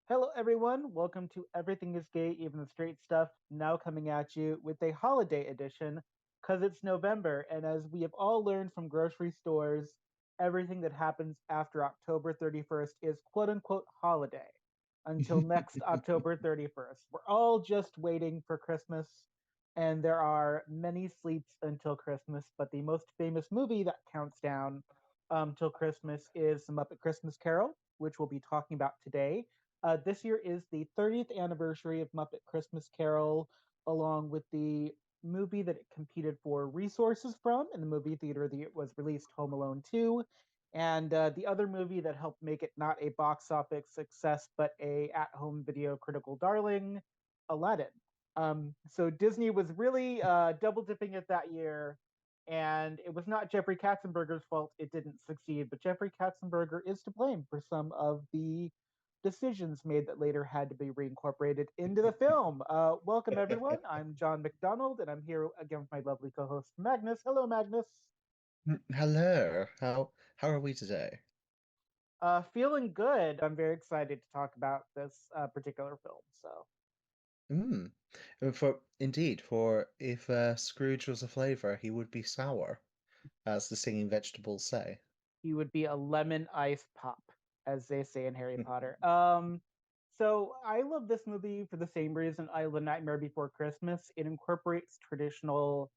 Hello, everyone. Welcome to Everything is Gay, Even the Straight Stuff, now coming at you with a holiday edition because it's November. And as we have all learned from grocery stores, everything that happens after October 31st is quote unquote holiday until next October 31st. We're all just waiting for Christmas, and there are many sleeps until Christmas, but the most famous movie that counts down till Christmas is The Muppet Christmas Carol, which we'll be talking about today. This year is the 30th anniversary of Muppet Christmas Carol, along with the movie that it competed for resources from in the movie theater that it was released, Home Alone 2, and the other movie that helped make it not a box office success but a at-home video critical darling, Aladdin. So Disney was really double dipping it that year, and it was not Jeffrey Katzenberger's fault it didn't succeed, but Jeffrey Katzenberger is to blame for some of the decisions made that later had to be reincorporated into the film. Welcome, everyone. I'm John McDonald, and I'm here again with my lovely co host, Magnus. Hello, Magnus. Hello. How are we today? Feeling good. I'm very excited to talk about this particular film. So, Mm. For if Scrooge was a flavor, he would be sour, as the singing vegetables say. he would be a lemon ice pop, as they say in Harry Potter. So I love this movie for the same reason I love Nightmare Before Christmas. It incorporates traditional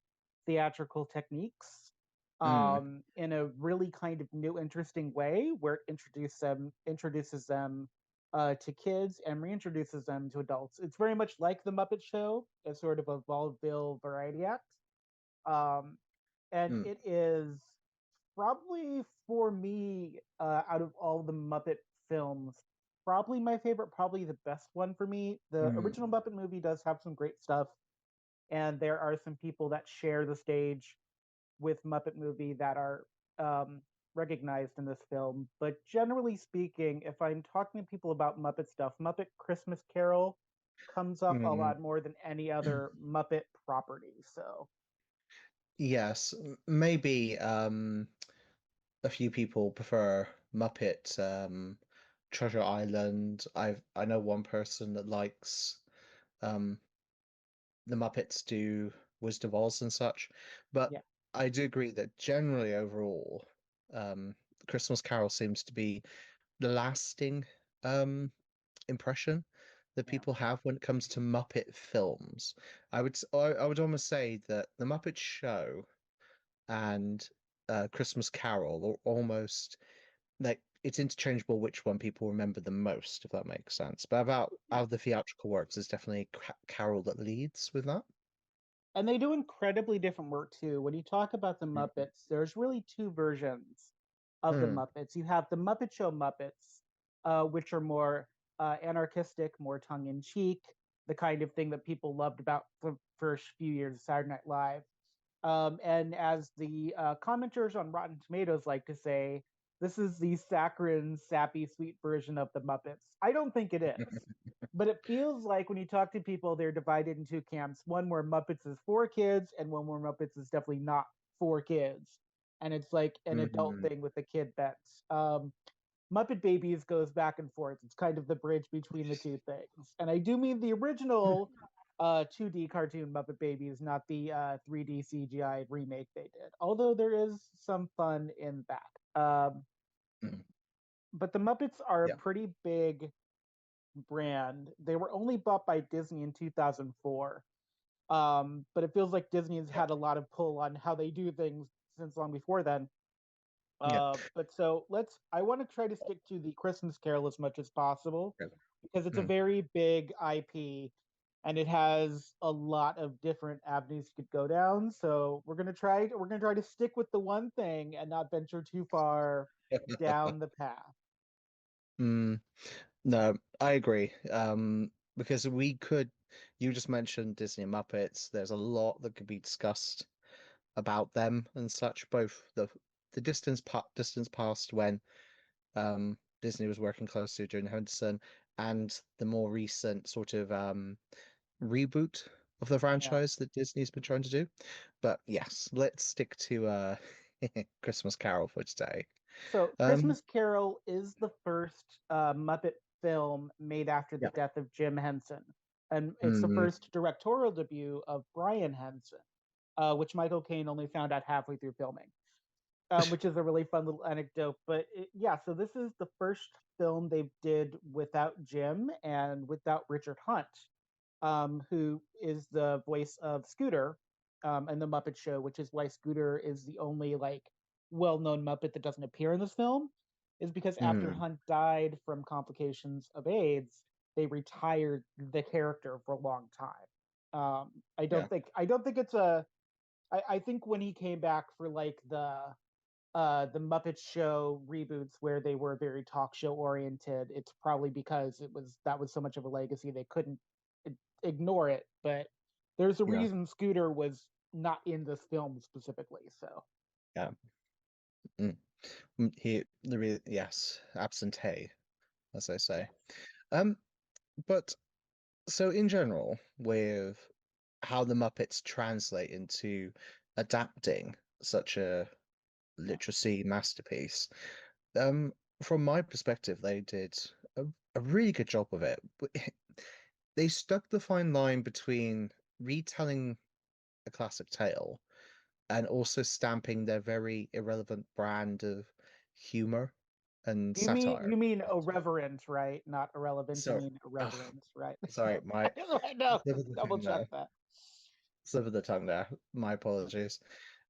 theatrical techniques Mm. in a really kind of new, interesting way, where it introduces them to kids and reintroduces them to adults. It's very much like the Muppet Show, a sort of a vaudeville variety act. Um, and Mm. it is probably for me, out of all the Muppet films, probably my favorite, probably the best one for me. The Mm. original Muppet movie does have some great stuff, and there are some people that share the stage with Muppet movie that are recognized in this film. But generally speaking, if I'm talking to people about Muppet stuff, Muppet Christmas Carol comes up a Mm. lot more than any other Muppet property. So Yes, maybe a few people prefer Muppet Treasure Island. I know one person that likes um the Muppets do Wizard of Oz and such, but yeah, I do agree that generally overall, um, Christmas Carol seems to be the lasting impression that yeah. people have when it comes to Muppet films. I would almost say that the Muppet Show and Christmas Carol are almost like it's interchangeable which one people remember the most, if that makes sense. But about Yeah. out of the theatrical works, there's definitely Carol that leads with that. And they do incredibly different work too. When you talk about the Muppets, there's really two versions of the Mm. Muppets. You have the Muppet Show Muppets, which are more anarchistic, more tongue in cheek, the kind of thing that people loved about the first few years of Saturday Night Live. And as the commenters on Rotten Tomatoes like to say, this is the saccharine, sappy, sweet version of the Muppets. I don't think it is. But it feels like when you talk to people, they're divided in two camps. One where Muppets is for kids, and one where Muppets is definitely not for kids. And it's like an adult Mm. thing with the kid bets. Muppet Babies goes back and forth. It's kind of the bridge between the two things. And I do mean the original 2D cartoon Muppet Babies, not the 3D CGI remake they did. Although there is some fun in that. Mm. But the Muppets are a Yeah. pretty big brand. They were only bought by Disney in 2004. But it feels like Disney has Yeah. had a lot of pull on how they do things since long before then. Yeah. But so I want to try to stick to the Christmas Carol as much as possible Yeah. because it's a Mm. very big IP and it has a lot of different avenues you could go down. So we're gonna try to stick with the one thing and not venture too far down the path. Mm. No, I agree. Because you just mentioned Disney and Muppets. There's a lot that could be discussed about them and such. Both the distance past when Disney was working closely with Jane Henderson, and the more recent sort of reboot of the Yeah. franchise that Disney's been trying to do. But yes, let's stick to Christmas Carol for today. So Um, Christmas Carol is the first Muppet film made after the Yeah. death of Jim Henson. And it's the Mm, first directorial debut of Brian Henson, which Michael Caine only found out halfway through filming, which is a really fun little anecdote. But yeah, so this is the first film they did without Jim and without Richard Hunt, who is the voice of Scooter in the Muppet Show, which is why Scooter is the only like well-known Muppet that doesn't appear in this film. Is because after mm, Hunt died from complications of AIDS, they retired the character for a long time. yeah. I don't think it's a. I think when he came back for like the Muppet Show reboots where they were very talk show oriented, it's probably because that was so much of a legacy they couldn't ignore it. But there's a Yeah. reason Scooter was not in this film specifically. So Yeah. Mm. Yes, absentee, as they say. yes, Um, but so in general, with how the Muppets translate into adapting such a yeah. literacy masterpiece, um, from my perspective, they did a, a really good job of it. They stuck the fine line between retelling a classic tale and also stamping their very irrelevant brand of humor and satire. You mean irreverent, right? Not irrelevant. You So, mean ah, irreverent, right? sorry, my I know. slip of the Double tongue check there. that. Slip of the tongue there. My apologies.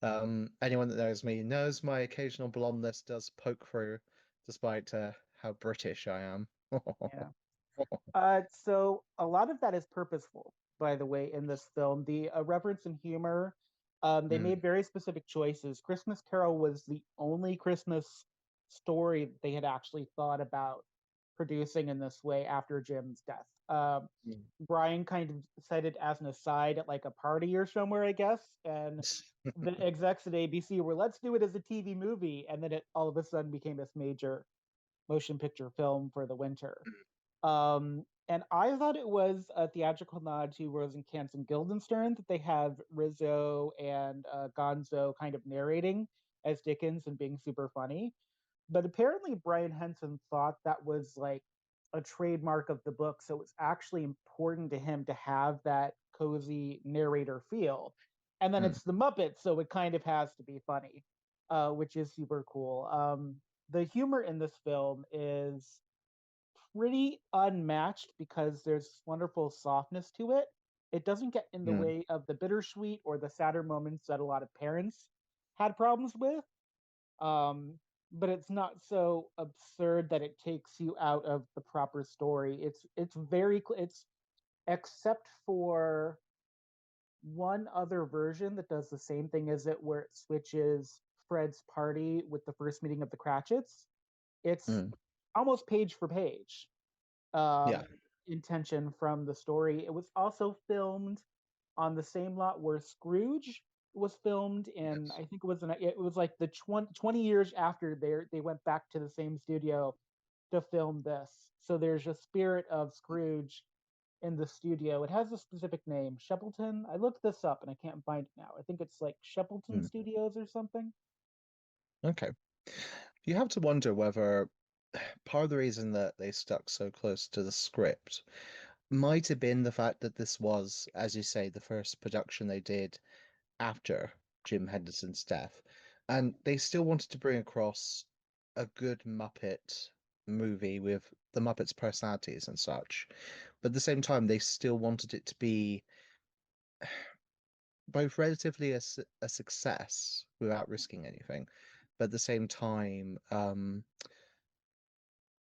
Anyone that knows me knows my occasional blondness does poke through, despite how British I am. Yeah. So a lot of that is purposeful, by the way, in this film. The reverence and humor, they Mm, made very specific choices. Christmas Carol was the only Christmas story that they had actually thought about producing in this way after Jim's death. mm. Brian kind of said it as an aside at like a party or somewhere, I guess, and the execs at ABC were, let's do it as a TV movie, and then it all of a sudden became this major motion picture film for the winter. And I thought it was a theatrical nod to Rosencrantz and Guildenstern that they have Rizzo and Gonzo kind of narrating as Dickens and being super funny. But apparently, Brian Henson thought that was like a trademark of the book. So it's actually important to him to have that cozy narrator feel. And then Mm, it's the Muppets, so it kind of has to be funny, which is super cool. The humor in this film is pretty unmatched because there's wonderful softness to it. It doesn't get in the mm, way of the bittersweet or the sadder moments that a lot of parents had problems with. Um, but it's not so absurd that it takes you out of the proper story. It's very it's except for one other version that does the same thing as it, where it switches Fred's party with the first meeting of the Cratchits. It's mm. almost page for page Yeah. um, intention from the story. It was also filmed on the same lot where Scrooge was filmed in. Yes. I think it was like the 20 years after they went back to the same studio to film this. So there's a spirit of Scrooge in the studio. It has a specific name, Shepperton. I looked this up and I can't find it now. I think it's like Shepperton Mm. Studios or something. Okay. You have to wonder whether part of the reason that they stuck so close to the script might have been the fact that this was, as you say, the first production they did after Jim Henderson's death. And they still wanted to bring across a good Muppet movie with the Muppets' personalities and such. But at the same time, they still wanted it to be both relatively a success without risking anything, but at the same time,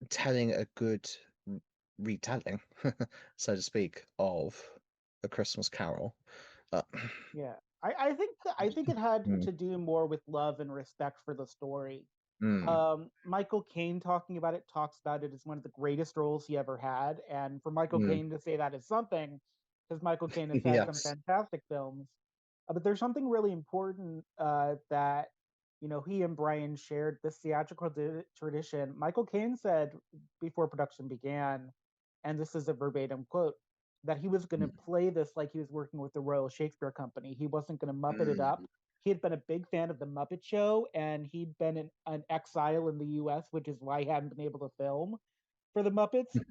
telling a good retelling, so to speak, of A Christmas Carol. Uh, Yeah, I think it had mm, to do more with love and respect for the story. mm, Michael Caine talking about it talks about it as one of the greatest roles he ever had, and for Michael mm. Caine to say that is something, because Michael Caine has had some Yes. fantastic films. But there's something really important that he and Brian shared this theatrical tradition. Michael Caine said before production began, and this is a verbatim quote, that he was going to Mm, play this like he was working with the Royal Shakespeare Company. He wasn't going to Muppet it up. mm, He had been a big fan of the Muppet Show, and he'd been in an exile in the U.S., which is why he hadn't been able to film. for the Muppets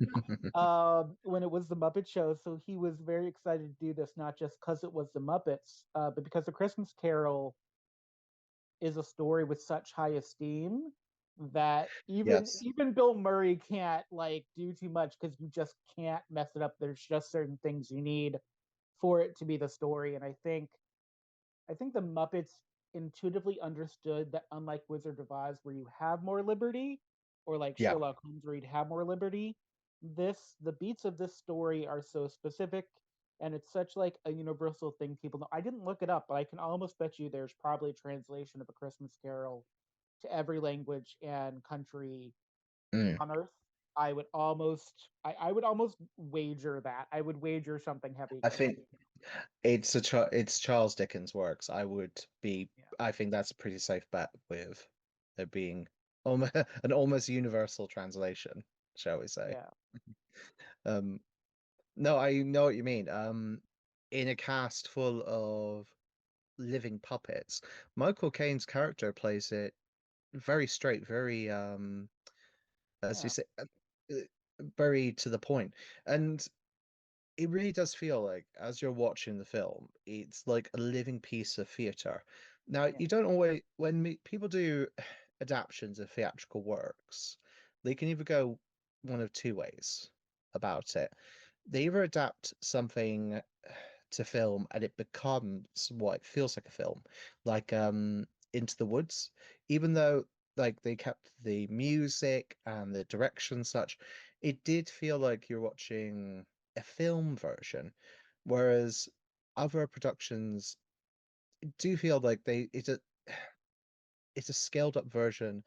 when it was the Muppet Show. So he was very excited to do this, not just because it was the Muppets, but because the Christmas Carol is a story with such high esteem that even Yes. even Bill Murray can't like do too much because you just can't mess it up. There's just certain things you need for it to be the story, and I think the Muppets intuitively understood that unlike Wizard of Oz, where you have more liberty, or like Yeah. Sherlock Holmes, where you'd have more liberty, the beats of this story are so specific, and it's such like a universal thing people know. I didn't look it up, but I can almost bet you there's probably a translation of A Christmas Carol to every language and country Mm. on Earth. I would almost wager that. I would wager something heavy I because think it's Charles Dickens' works. yeah, I think that's a pretty safe bet with there being almost an almost universal translation, shall we say. yeah, Um, no, I know what you mean. In a cast full of living puppets, Michael Caine's character plays it very straight, very as you yeah, say, very to the point. And it really does feel like, as you're watching the film, it's like a living piece of theatre. Now, yeah, you don't always, when people do adaptations of theatrical works, they can either go one of two ways about it. They either adapt something to film and it becomes what it feels like a film, like Into the Woods, even though like they kept the music and the direction such, it did feel like you're watching a film version, whereas other productions do feel like it's a scaled up version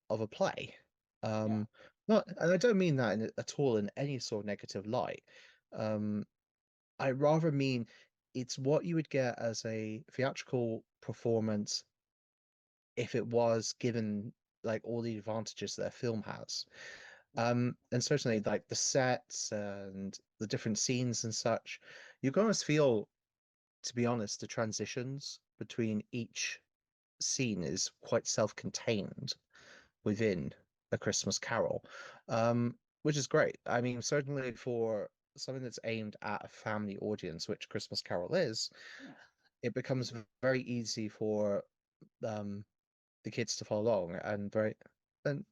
of a play. yeah, Um, not, and I don't mean that at all in any sort of negative light. Um, I rather mean it's what you would get as a theatrical performance if it was given like all the advantages that a film has. yeah, And certainly like the sets and the different scenes and such, you can almost feel, to be honest, the transitions between each scene is quite self-contained within A Christmas Carol, which is great. I mean, certainly for something that's aimed at a family audience, which Christmas Carol is, yeah. it becomes very easy for um, the kids to follow along and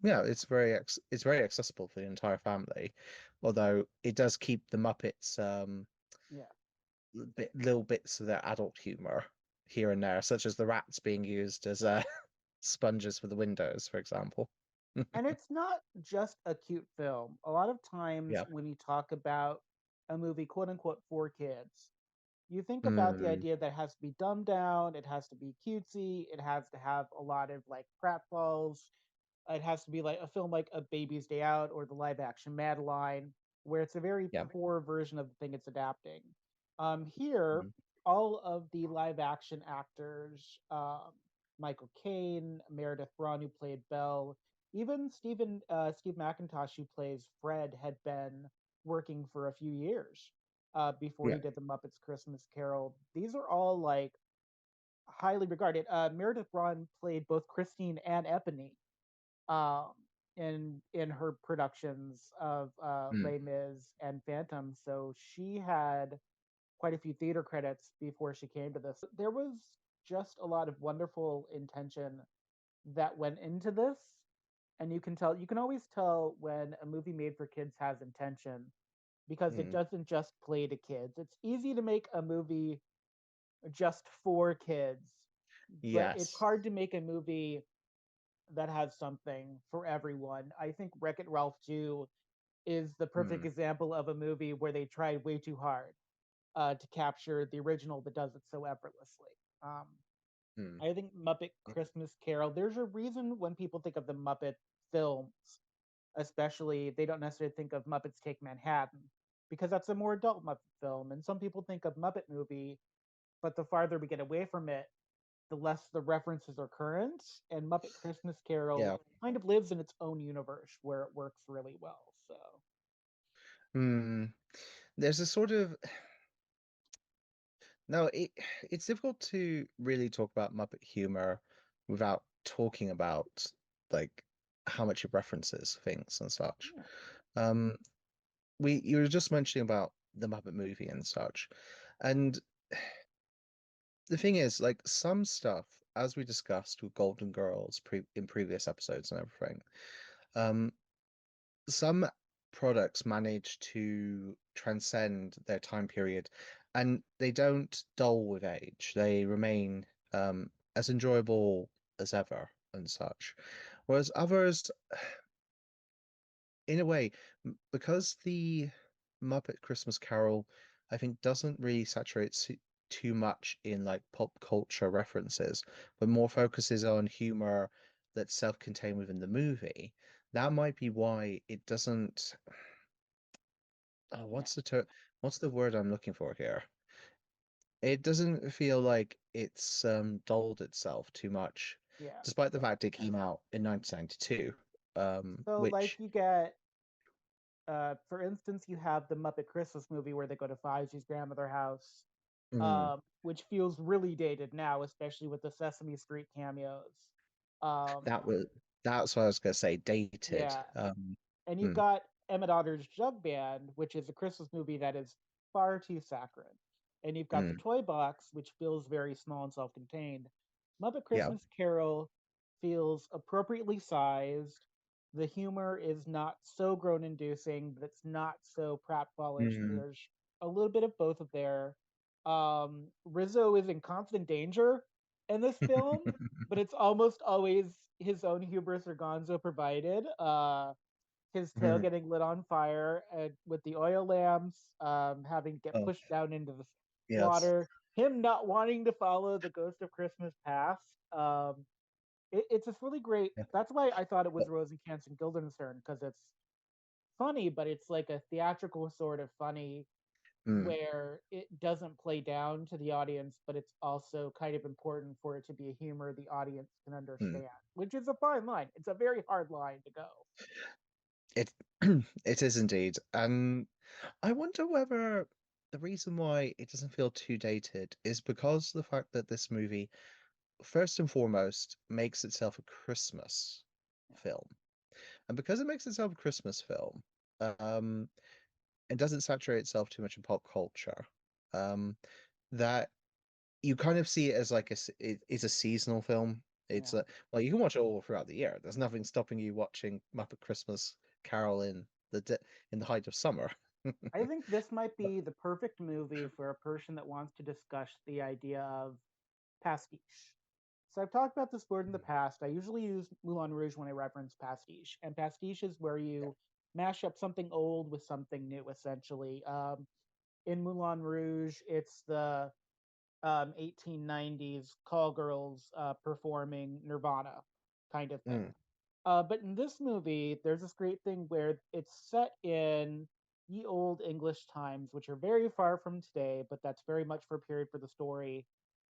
yeah, it's very accessible for the entire family. Although it does keep the Muppets Yeah. little bits of their adult humor here and there, such as the rats being used as sponges for the windows, for example. And it's not just a cute film. A lot of times Yeah. when you talk about a movie, quote unquote, for kids, you think about the Mm, idea that it has to be dumbed down, it has to be cutesy, it has to have a lot of like pratfalls, it has to be like a film like A Baby's Day Out or the live action Madeline, where it's a very yeah. poor version of the thing it's adapting. Here, Mm, all of the live action actors, Michael Caine, Meredith Braun, who played Belle, even Steve McIntosh, who plays Fred, had been working for a few years before yeah. he did the Muppets Christmas Carol. These are all like highly regarded. Meredith Braun played both Christine and Eponine um, in her productions of Mm, Les Mis and Phantom. So she had quite a few theater credits before she came to this. There was just a lot of wonderful intention that went into this, and you can always tell when a movie made for kids has intention because it mm, doesn't just play to kids. It's easy to make a movie just for kids, but it's yes. hard to make a movie that has something for everyone. I think Wreck It Ralph 2 is the perfect Mm, example of a movie where they tried way too hard to capture the original but does it so effortlessly. Um, mm, I think Muppet Christmas Carol, there's a reason when people think of the Muppet films, especially, they don't necessarily think of Muppets Take Manhattan because that's a more adult Muppet film. And some people think of Muppet Movie, but the farther we get away from it, the less the references are current. And Muppet Christmas yeah. Carol kind of lives in its own universe where it works really well. So, Mm. There's a sort of no, it's difficult to really talk about Muppet humor without talking about like how much it references things and such. yeah, Um, you were just mentioning about the Muppet movie and such, and the thing is, like some stuff, as we discussed with Golden Girls in previous episodes and everything, um, some products manage to transcend their time period, and they don't dull with age. They remain as enjoyable as ever and such. Whereas others, in a way, because the Muppet Christmas Carol, I think, doesn't really saturate too much in like pop culture references, but more focuses on humor that's self-contained within the movie. That might be why it doesn't. Oh, Yeah, what's the word I'm looking for here? It doesn't feel like it's dulled itself too much, yeah. despite the fact it came out in 1992, So like which you get for instance, you have the Muppet Christmas movie where they go to Fozzy's grandmother house, mm, which feels really dated now, especially with the Sesame Street cameos. Um, that was that's what I was gonna say, dated. yeah, and you've Mm, got Emma Daughter's Jug Band, which is a Christmas movie that is far too saccharine. And you've got the mm, Toy Box, which feels very small and self-contained. Muppet yeah. Christmas Carol feels appropriately sized. The humor is not so groan-inducing, but it's not so pratfallish. Mm. There's a little bit of both of there. Rizzo is in constant danger in this film, but it's almost always his own hubris or gonzo provided. His tail Mm. getting lit on fire with the oil lamps, having to get Oh, pushed down into the yes. water, him not wanting to follow the Ghost of Christmas Past. It's just really great. Yeah. That's why I thought it was Rosencrantz and Guildenstern, because it's funny, but it's like a theatrical sort of funny Mm, where it doesn't play down to the audience, but it's also kind of important for it to be a humor the audience can mm. understand, which is a fine line. It's a very hard line to go. It it is indeed. And I wonder whether the reason why it doesn't feel too dated is because the fact that this movie, first and foremost, makes itself a Christmas film. And because it makes itself a Christmas film, um, it doesn't saturate itself too much in pop culture. Um, that you kind of see it as like it's a seasonal film. It's Yeah. a well, you can watch it all throughout the year. There's nothing stopping you watching Muppet Christmas Carol in the height of summer. I think this might But, be the perfect movie for a person that wants to discuss the idea of pastiche. So I've talked about this word in the past. I usually use Moulin Rouge when I reference pastiche, and pastiche is where yeah. you mash up something old with something new, essentially. In Moulin Rouge, it's the 1890s call girls performing Nirvana kind of thing. Mm, But in this movie, there's this great thing where it's set in ye old English times, which are very far from today, but that's very much for a period for the story.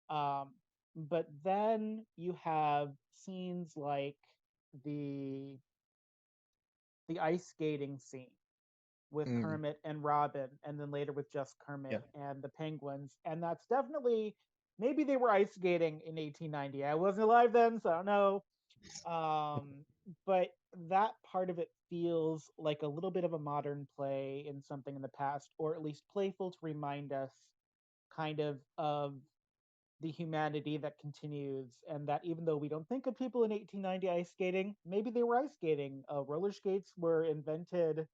Um, but then you have scenes like the the ice skating scene with mm, Kermit and Robin, and then later with just yeah. Kermit and the Penguins. And that's definitely, maybe they were ice skating in 1890. I wasn't alive then, so I don't know. But that part of it feels like a little bit of a modern play in something in the past, or at least playful to remind us kind of the humanity that continues, and that even though we don't think of people in 1890 ice skating, maybe they were ice skating. Roller skates were invented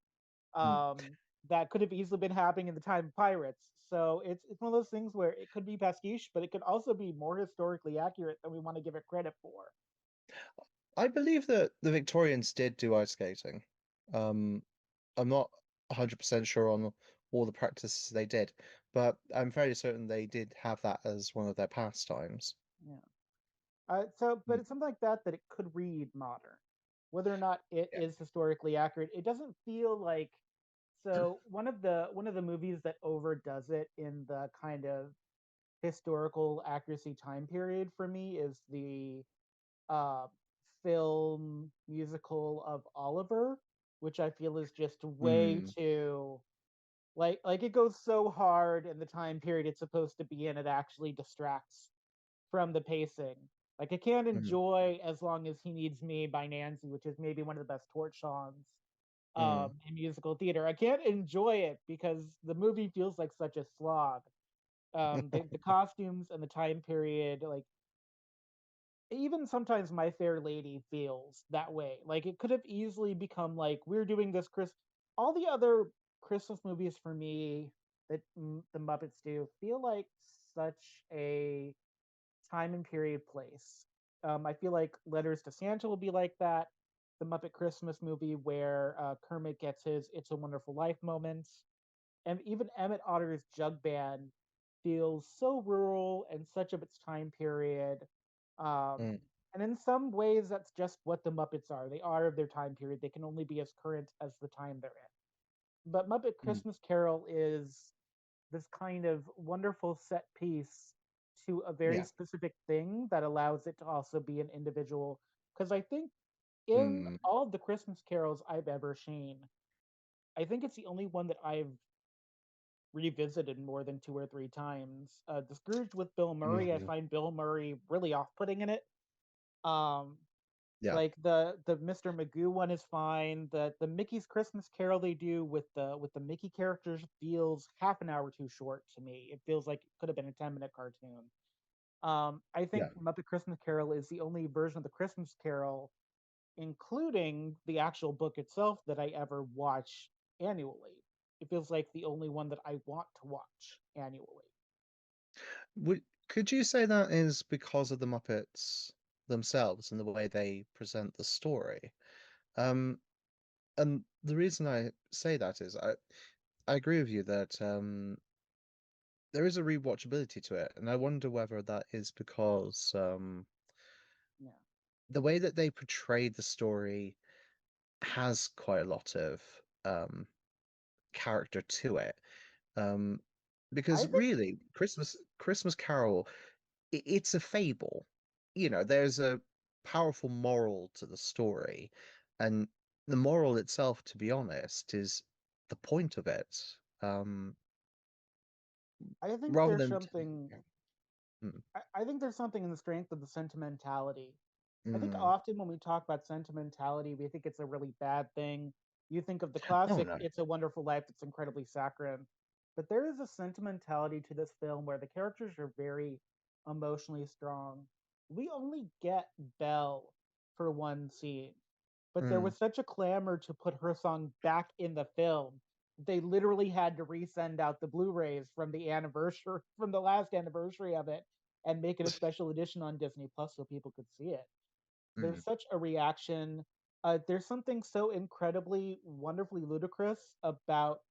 Mm. um, that could have easily been happening in the time of pirates. So it's one of those things where it could be pastiche, but it could also be more historically accurate than we want to give it credit for. I believe that the Victorians did do ice skating. Um, I'm not 100% sure on all the practices they did, but I'm fairly certain they did have that as one of their pastimes. Yeah. But Mm, it's something like that that it could read modern. Whether or not it yeah. is historically accurate, it doesn't feel like. So one of the movies that overdoes it in the kind of historical accuracy time period for me is the uh, film musical of Oliver, which I feel is just way Mm, too like it goes so hard in the time period it's supposed to be in, it actually distracts from the pacing. Like I can't mm, enjoy As Long as He Needs Me by Nancy, which is maybe one of the best torch songs Mm. in musical theater. I can't enjoy it because the movie feels like such a slog. The costumes and the time period, like even sometimes My Fair Lady feels that way. Like it could have easily become like we're doing this Chris. All the other Christmas movies for me that the Muppets do feel like such a time and period place. I feel like Letters to Santa will be like that. The Muppet Christmas movie where Kermit gets his "It's a Wonderful Life" moments, and even Emmett Otter's Jug Band feels so rural and such of its time period. Um, Mm. and in some ways, that's just what the Muppets are. They are of their time period. They can only be as current as the time they're in. But Muppet Mm. Christmas Carol is this kind of wonderful set piece to a very Yeah. specific thing that allows it to also be an individual. Because I think in Mm. all of the Christmas carols I've ever seen, I think it's the only one that I've revisited more than 2 or 3 times. The Scrooge with Bill Murray, I Mm. find Bill Murray really off-putting in it. Um, Yeah. like the Mr. Magoo one is fine. The Mickey's Christmas Carol they do with the Mickey characters feels half an hour too short to me. It feels like it could have been a 10-minute cartoon. I think Yeah. Muppet Christmas Carol is the only version of the Christmas Carol, including the actual book itself, that I ever watch annually. It feels like the only one that I want to watch annually. Could you say that is because of the Muppets themselves and the way they present the story? Um, and the reason I say that is I agree with you that there is a rewatchability to it, and I wonder whether that is because Yeah. the way that they portray the story has quite a lot of um, character to it. Um, I because think really, Christmas Carol, it's a fable. You know, there's a powerful moral to the story, and the moral itself, to be honest, is the point of it. Um, I think rather there's than something yeah. Mm. I think there's something in the strength of the sentimentality. I think Mm. often when we talk about sentimentality, we think it's a really bad thing. You think of the Oh classic no. "It's a Wonderful Life" that's incredibly saccharine, but there is a sentimentality to this film where the characters are very emotionally strong. We only get Belle for one scene, but there Mm. was such a clamor to put her song back in the film. They literally had to resend out the Blu-rays from the anniversary from the last anniversary of it and make it a special edition on Disney Plus so people could see it. Mm. There's such a reaction. There's something so incredibly wonderfully ludicrous about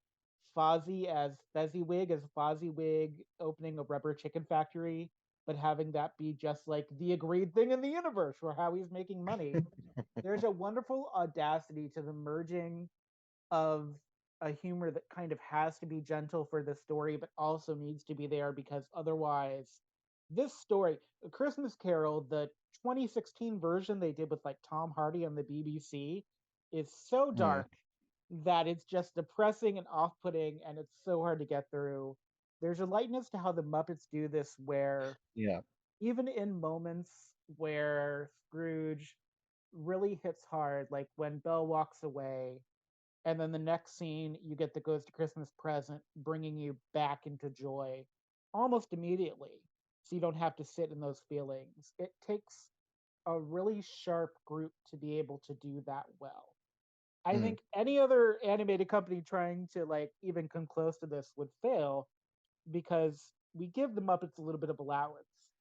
Fozzie as Fezziwig, as Fozziewig opening a rubber chicken factory, but having that be just like the agreed thing in the universe for how he's making money. There's a wonderful audacity to the merging of a humor that kind of has to be gentle for the story, but also needs to be there because otherwise, this story, A Christmas Carol, the 2016 version they did with like Tom Hardy on the BBC, is so Mm. dark that it's just depressing and off putting, and it's so hard to get through. There's a lightness to how the Muppets do this, where Yeah. even in moments where Scrooge really hits hard, like when Belle walks away, and then the next scene you get the Ghost of Christmas Present bringing you back into joy almost immediately, so you don't have to sit in those feelings. It takes a really sharp group to be able to do that well. I Mm. think any other animated company trying to like even come close to this would fail because we give the Muppets a little bit of allowance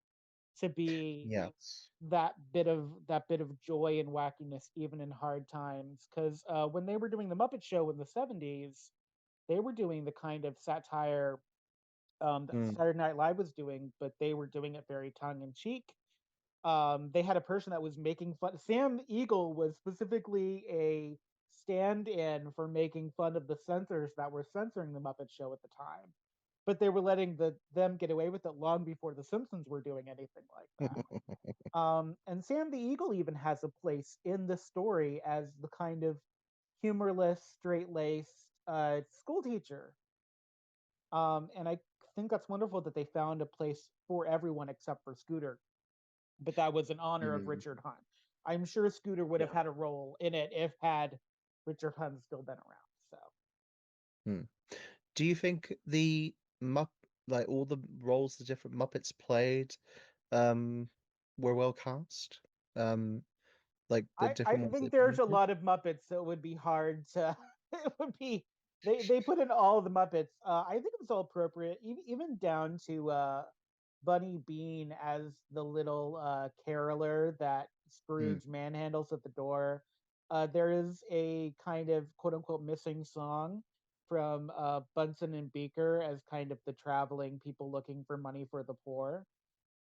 to be Yes. that bit of joy and wackiness even in hard times. Because when they were doing the Muppet Show in the '70s, they were doing the kind of satire that Mm. Saturday Night Live was doing, but they were doing it very tongue in cheek. They had a person that was making fun. Sam Eagle was specifically a stand-in for making fun of the censors that were censoring the Muppet Show at the time, but they were letting them get away with it long before the Simpsons were doing anything like that. And Sam the Eagle even has a place in the story as the kind of humorless, straight-laced school teacher. And I think that's wonderful that they found a place for everyone except for Scooter, but that was in honor of Mm. Richard Hunt. I'm sure Scooter would have Yeah. had a role in it if had Richard Hunt's still been around. So Hmm. Do you think the Mupp like all the roles the different Muppets played um were well cast? Um like the I different ones think that there's you a did? lot of Muppets, so it would be hard to. It would be they put in all the Muppets. I think it was all appropriate, even down to Bunny Bean as the little caroler that Mm, Scrooge manhandles at the door. There is a kind of quote unquote missing song from Bunsen and Beaker as kind of the traveling people looking for money for the poor.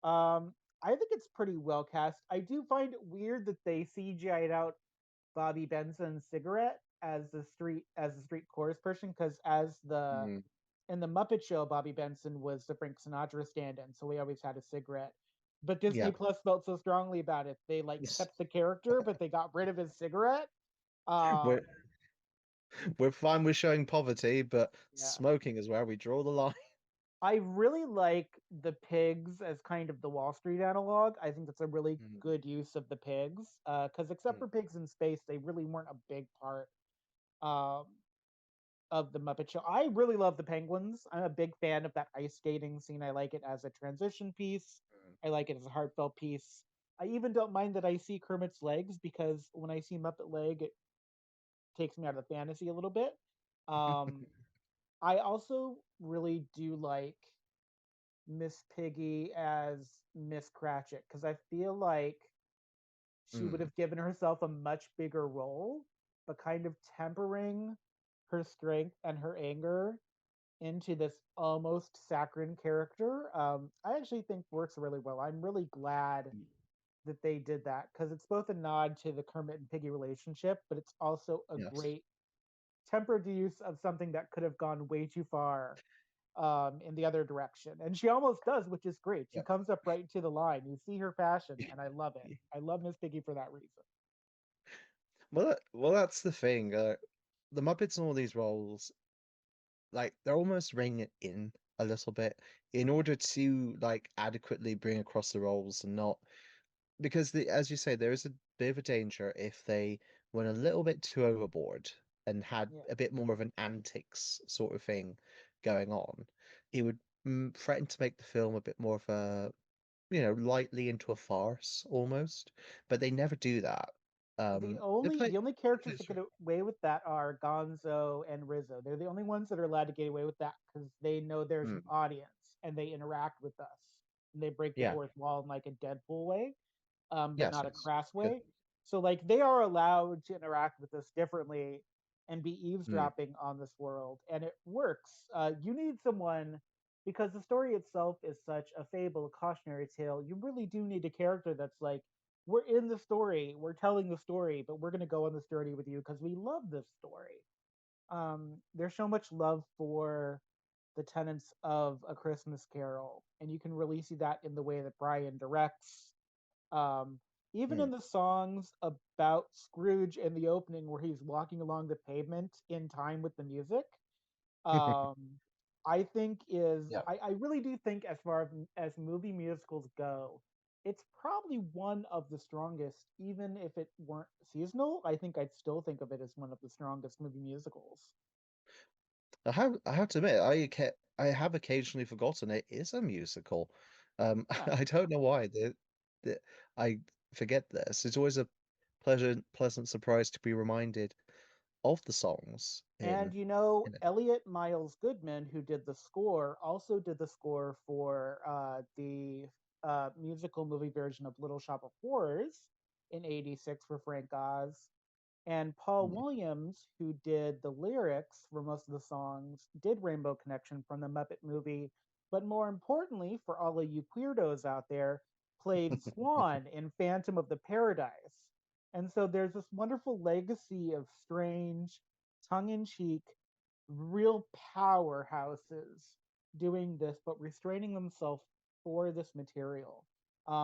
Um, I think it's pretty well cast. I do find it weird that they CGI'd out Bobby Benson's cigarette as the street chorus person because as the mm. in the Muppet Show, Bobby Benson was the Frank Sinatra stand-in, so he always had a cigarette. But Disney Yeah. Plus felt so strongly about it, they like Yes. kept the character, but they got rid of his cigarette. We're Um, we're fine with showing poverty, but yeah, smoking is where we draw the line. I really like the pigs as kind of the Wall Street analog. I think that's a really Mm, good use of the pigs, because except mm, for pigs in space, they really weren't a big part um, of the Muppet Show. I really love the penguins. I'm a big fan of that ice skating scene. I like it as a transition piece. mm. I like it as a heartfelt piece. I even don't mind that I see Kermit's legs because when I see Muppet leg, it takes me out of the fantasy a little bit. Um, I also really do like Miss Piggy as Miss Cratchit because I feel like she would Mm, have given herself a much bigger role, but kind of tempering her strength and her anger into this almost saccharine character. I actually think works really well. I'm really glad that they did that because it's both a nod to the Kermit and Piggy relationship, but it's also a yes. great tempered use of something that could have gone way too far in the other direction. And she almost does, which is great. She Yeah. comes up right to the line. You see her passion, and I love it. I love Miss Piggy for that reason. That's the thing. The Muppets in all these roles, like they're almost reining it in a little bit in order to like adequately bring across the roles and not because as you say, there is a bit of a danger if they went a little bit too overboard and had Yeah. a bit more of an antics sort of thing going on. It would threaten to make the film a bit more of a, lightly into a farce almost. But they never do that. They play. The only characters that It's, get away with that are Gonzo and Rizzo. They're the only ones that are allowed to get away with that because they know there's an mm, audience and they interact with us and they break the yeah. fourth wall in like a Deadpool way, but Yes. not a Yes. crass Good. way. So like they are allowed to interact with us differently and be Mm, eavesdropping on this world, and it works. You need someone because the story itself is such a fable, a cautionary tale. You really do need a character that's like, we're in the story, we're telling the story, but we're going to go on this journey with you because we love this story. There's so much love for the tenets of A Christmas Carol, and you can really see that in the way that Brian directs. Um, Even mm. in the songs about Scrooge in the opening, where he's walking along the pavement in time with the music, um, I think Yeah. I really do think as far as movie musicals go, it's probably one of the strongest, even if it weren't seasonal. I think I'd still think of it as one of the strongest movie musicals. I have to admit, I have occasionally forgotten it is a musical. Yeah. I don't know why. The I forget this. It's always a pleasant surprise to be reminded of the songs And in it. Elliot Miles Goodman, who did the score, also did the score for the musical movie version of Little Shop of Horrors in '86 for Frank Oz. And Paul Mm. Williams, who did the lyrics for most of the songs, did Rainbow Connection from the Muppet movie. But more importantly, for all of you queerdos out there, played Swan in Phantom of the Paradise. And so there's this wonderful legacy of strange, tongue in cheek, real powerhouses doing this, but restraining themselves for this material.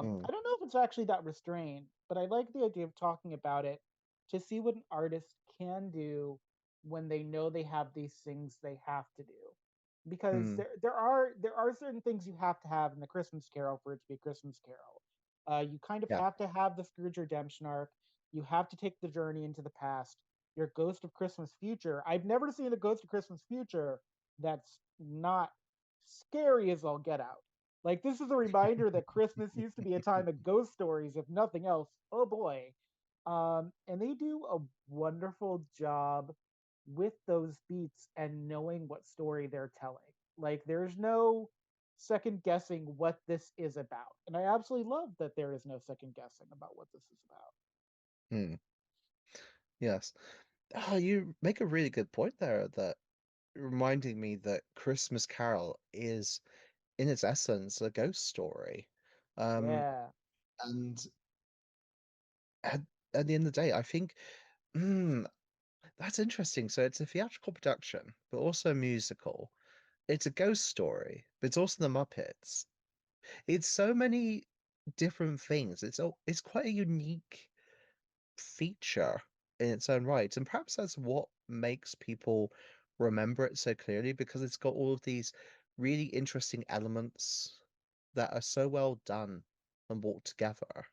Mm. I don't know if it's actually that restrained, but I like the idea of talking about it to see what an artist can do when they know they have these things they have to do. Because Mm. there are certain things you have to have in the Christmas Carol for it to be a Christmas Carol. You kind of Yeah. have to have the Scrooge redemption arc. You have to take the journey into the past. your Ghost of Christmas Future. I've never seen a Ghost of Christmas Future that's not scary as all get out. Like this is a reminder that Christmas used to be a time of ghost stories, if nothing else. Oh boy. And they do a wonderful job with those beats and knowing what story they're telling. Like there's no second guessing what this is about. And I absolutely love that there is no second guessing about what this is about. Hmm. Yes. You make a really good point there that reminding me that Christmas Carol is, in its essence, a ghost story. Um, Yeah. and at, at the end of the day, I think, mm, that's interesting. So it's a theatrical production, but also a musical. It's a ghost story, but it's also the Muppets. It's so many different things. It's quite a unique feature in its own right, and perhaps that's what makes people remember it so clearly because it's got all of these really interesting elements that are so well done and brought together.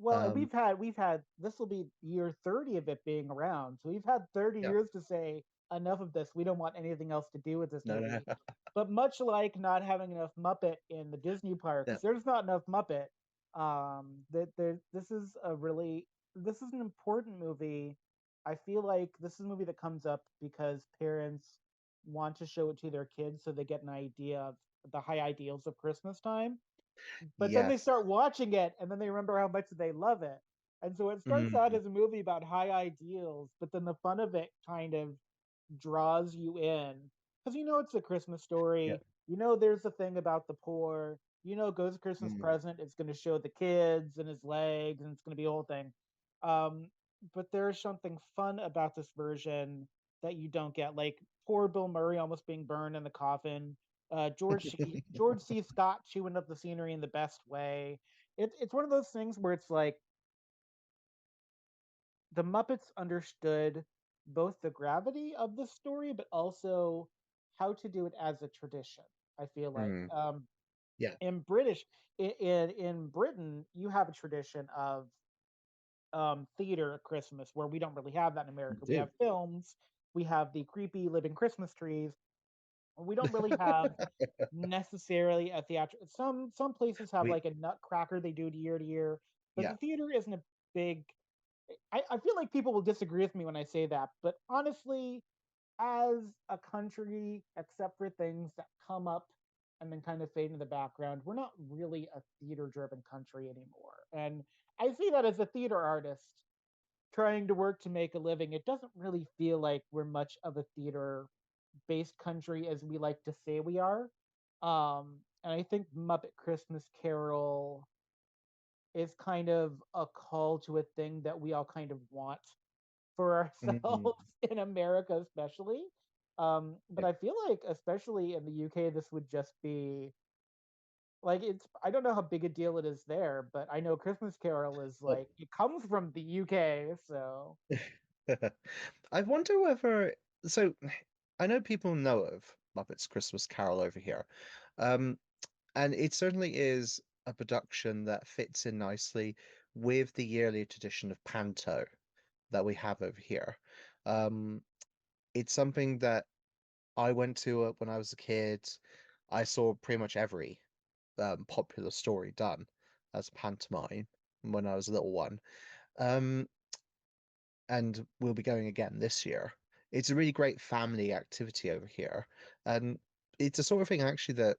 Well, and Um, we've had this will be year 30 of it being around. So we've had 30 yeah, years to say enough of this. We don't want anything else to do with this no, no, movie. But much like not having enough Muppet in the Disney yeah, parks, there's not enough Muppet. That there this is a really this is an important movie. I feel like this is a movie that comes up because parents want to show it to their kids so they get an idea of the high ideals of Christmas time, but then they yes, start watching it and then they remember how much they love it. And so it starts out mm, as a movie about high ideals, but then the fun of it kind of draws you in because you know it's a Christmas yeah, story. You know there's a thing about the poor. You know goes Christmas mm, present. It's going to show the kids and his legs, and it's going to be a whole thing. Um, but there's something fun about this version that you don't get. Like poor Bill Murray almost being burned in the coffin. George C. Scott chewing up the scenery in the best way. It's one of those things where it's like the Muppets understood both the gravity of the story, but also how to do it as a tradition. I feel like mm, yeah, in British in Britain, you have a tradition of theater at Christmas where we don't really have that in we America. We do. have films, we have the creepy living Christmas trees. We don't really have necessarily a theatrical. Some places have We, like a nutcracker they do to year, but yeah, the theater isn't a big. I feel like people will disagree with me when I say that, but honestly, as a country, except for things that come up and then kind of fade into the background, we're not really a theater driven country anymore. And I see that as a theater artist trying to work to make a living. It doesn't really feel like we're much of a theater based country as we like to say we are. And I think Muppet Christmas Carol is kind of a call to a thing that we all kind of want for mm, ourselves in America, especially. But yeah. I feel like, especially in the UK, this would just be like it's. I don't know how big a deal it is there, but I know Christmas Carol is Well, like it comes from the UK, so I wonder whether so I know people know of Muppets Christmas Carol over here. Um, and it certainly is a production that fits in nicely with the yearly tradition of Panto that we have over here. Um, it's something that I went to when I was a kid. I saw pretty much every popular story done as pantomime when I was a little one. Um, and we'll be going again this year. It's a really great family activity over here, and it's a sort of thing actually that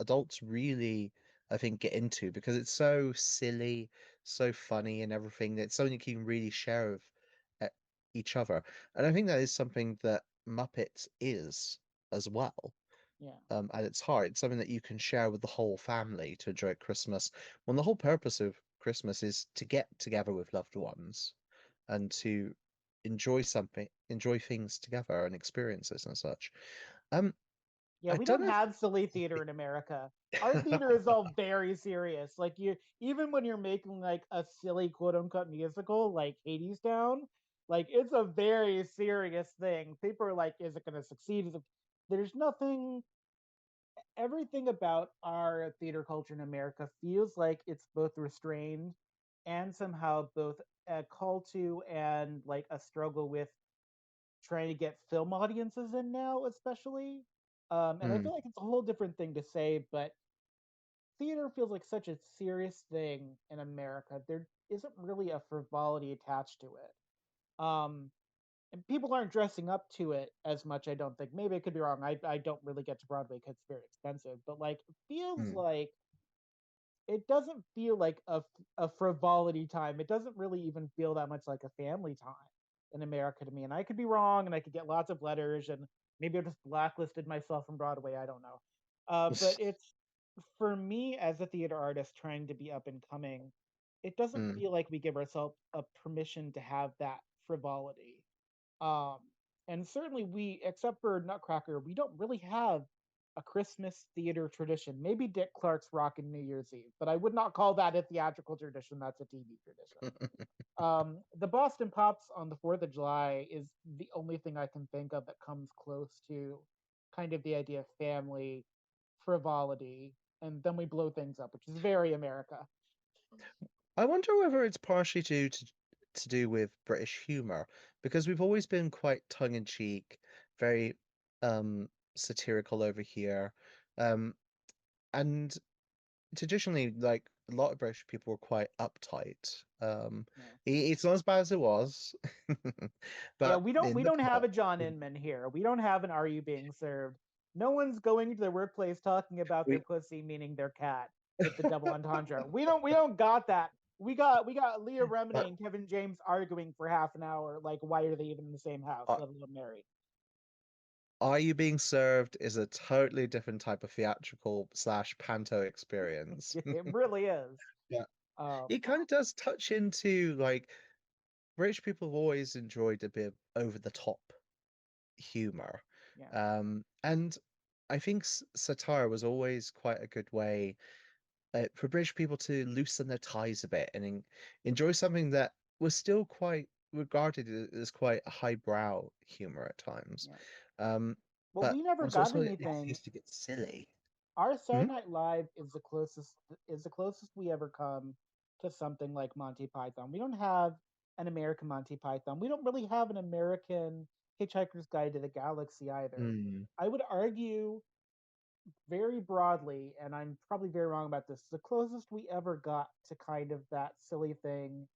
adults really, I think, get into because it's so silly, so funny, and everything. It's something you can really share with uh, each other, and I think that is something that Muppets is as well. yeah. At its heart, it's something that you can share with the whole family to enjoy at Christmas. When the whole purpose of Christmas is to get together with loved ones and to enjoy things together and experiences and such. Um, Yeah, I we don't don't know have silly theater in America. Our if theater is all very serious. Like you even when you're making like a silly quote unquote musical like Hades Down, like it's a very serious thing. People are like, is it gonna succeed? There's nothing everything about our theater culture in America feels like it's both restrained and somehow both a call to and like a struggle with trying to get film audiences in now, especially. And I Mm. feel like it's a whole different thing to say, but theater feels like such a serious thing in America. There isn't really a frivolity attached to it. And people aren't dressing up to it as much. I don't think. Maybe I could be wrong. I don't really get to Broadway because it's very expensive. But like, it feels Mm. like it doesn't feel like a frivolity time. It doesn't really even feel that much like a family time in America to me. And I could be wrong, and I could get lots of letters, and maybe I just blacklisted myself from Broadway. I don't know. But it's for me as a theater artist trying to be up and coming. It doesn't Mm. feel like we give ourselves a permission to have that frivolity. Um, and certainly we, except for Nutcracker, we don't really have a Christmas theater tradition. Maybe Dick Clark's Rockin' New Year's Eve, but I would not call that a theatrical tradition. That's a TV tradition. The Boston Pops on the 4th of July is the only thing I can think of that comes close to kind of the idea of family frivolity, and then we blow things up, which is very America. I wonder whether it's partially due to do with British humor, because we've always been quite tongue in cheek, very satirical over here. Um, and traditionally, like a lot of British people were quite uptight. Yeah. It's not as bad as it was, Yeah, but we in the don't have a John in, Inman here. We don't have an Are You Being Served? No one's going to their workplace talking about their we pussy, meaning their cat, with the double entendre. We don't got that. We got Leah Remini but and Kevin James arguing for half an hour. Like, why are they even in the same house, uh, let alone married? Are You Being Served is a totally different type of theatrical slash panto experience. It really is. Yeah. Um, It kind of does touch into like British people have always enjoyed a bit of over the top humor. yeah, And I think satire was always quite a good way for British people to loosen their ties a bit and enjoy something that was still quite regarded as quite a highbrow humor at times. yeah. Um, Well, but we never it's got also it anything. used to get silly. Our Hmm? Saturday Night Live is the closest we ever come to something like Monty Python. We don't have an American Monty Python. We don't really have an American Hitchhiker's Guide to the Galaxy either. Mm, I would argue very broadly, and I'm probably very wrong about this, the closest we ever got to kind of that silly thing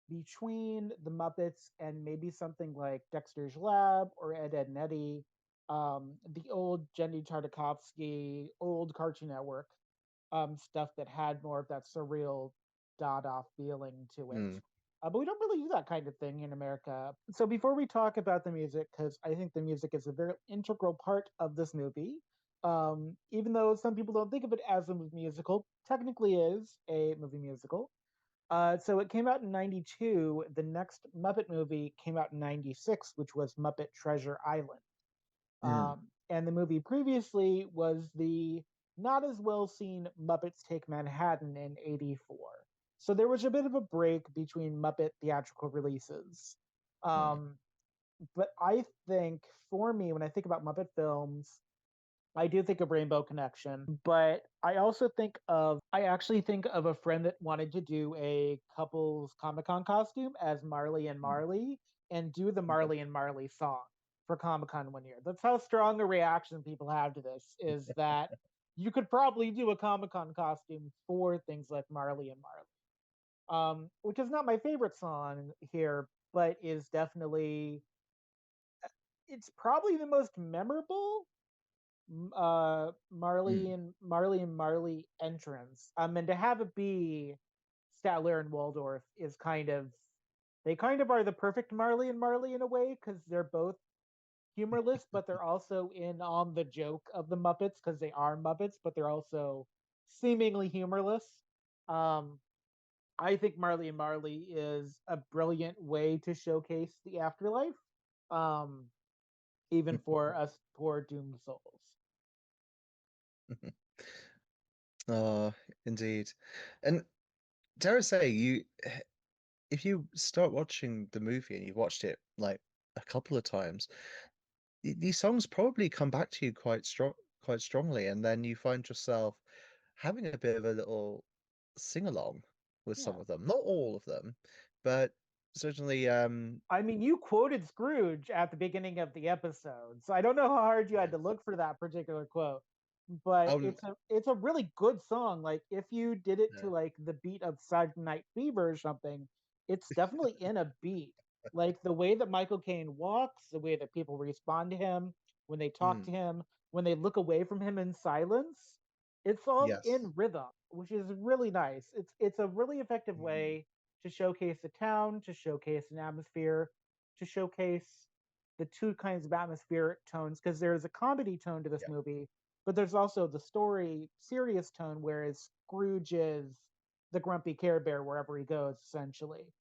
between the Muppets and maybe something like Dexter's Lab or Ed, Ed and Eddie, the old Jenny Tartakovsky, old Cartoon Network stuff that had more of that surreal Dada feeling to it. mm, But we don't really do that kind of thing in America. So before we talk about the music, because I think the music is a very integral part of this movie, even though some people don't think of it as a movie musical, technically is a movie musical. So it came out in 92. The next Muppet movie came out in 96, which was Muppet Treasure Island. mm, And the movie previously was the not as well seen Muppets Take Manhattan in 84. So there was a bit of a break between Muppet theatrical releases. mm. Um, but I think for me, when I think about Muppet films, I do think of Rainbow Connection, but I actually think of a friend that wanted to do a couple's Comic Con costume as Marley and Mm. Marley and do the Marley and Marley song for Comic Con one year. That's how strong a reaction people have to this, is that you could probably do a Comic Con costume for things like Marley and Marley. Which is not my favorite song here, but is definitely, it's probably the most memorable Mm. Marley and Marley entrance. And to have it be Statler and Waldorf is kind of, they kind of are the perfect Marley and Marley in a way, because they're both humorless, but they're also in on the joke of the Muppets because they are Muppets, but they're also seemingly humorless. Um, I think Marley and Marley is a brilliant way to showcase the afterlife, um, even for us poor doomed souls. Oh, indeed. And dare I say, if you start watching the movie and you've watched it like a couple of times, these songs probably come back to you quite strongly, and then you find yourself having a bit of a little sing along with Yeah. some of them. Not all of them, but certainly. I mean, you quoted Scrooge at the beginning of the episode, so I don't know how hard you had to Yes. look for that particular quote, but Um. it's a really good song. Like if you did it to Yeah. like the beat of Saturday Night Fever or something, it's definitely in a beat. Like the way that Michael Caine walks, the way that people respond to him when they talk Mm, to him, when they look away from him in silence, it's all yes. in rhythm, which is really nice. It's a really effective Mm, way to showcase a town, to showcase an atmosphere, to showcase the two kinds of atmospheric tones, because there's a comedy tone to this yeah. movie, but there's also the story serious tone, whereas Scrooge is the grumpy Care Bear wherever he goes, essentially.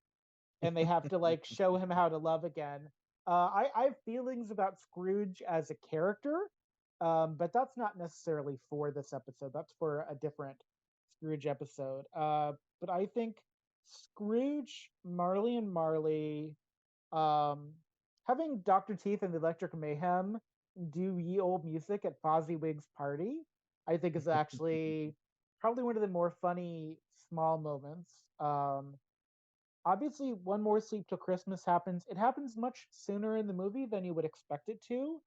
And they have to like show him how to love again. I have feelings about Scrooge as a character, but that's not necessarily for this episode. That's for a different Scrooge episode. But I think Scrooge, Marley and Marley, um, having Dr. Teeth and the Electric Mayhem do ye old music at Fozziwig's party, I think is actually probably one of the more funny small moments. Obviously, One More Sleep Till Christmas happens. It happens much sooner in the movie than you would expect it to.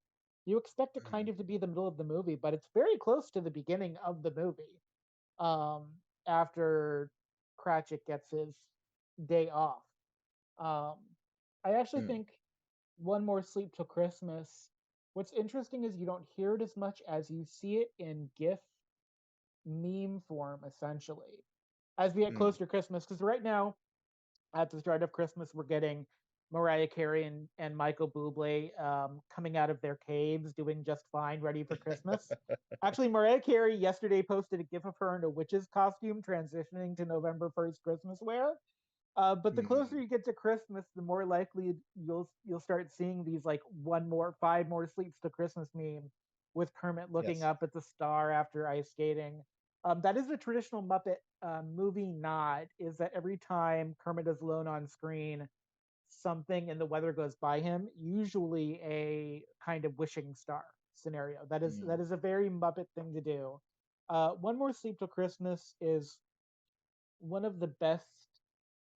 You expect it kind Mm, of to be the middle of the movie, but it's very close to the beginning of the movie. After Cratchit gets his day off. Um, I actually mm, think One More Sleep Till Christmas. What's interesting is you don't hear it as much as you see it in GIF meme form, essentially, as we get mm. closer to Christmas. Because right now, at the start of Christmas, we're getting Mariah Carey and Michael Bublé coming out of their caves, doing just fine, ready for Christmas. Actually, Mariah Carey yesterday posted a GIF of her in a witch's costume transitioning to November 1st Christmas wear. But the closer Mm, you get to Christmas, the more likely you'll start seeing these like one more, five more sleeps to Christmas meme with Kermit looking yes. up at the star after ice skating. That is a traditional Muppet movie nod. Is that every time Kermit is alone on screen, something in the weather goes by him, usually a kind of wishing star scenario. That Mm, is a very Muppet thing to do. One More Sleep Till Christmas is one of the best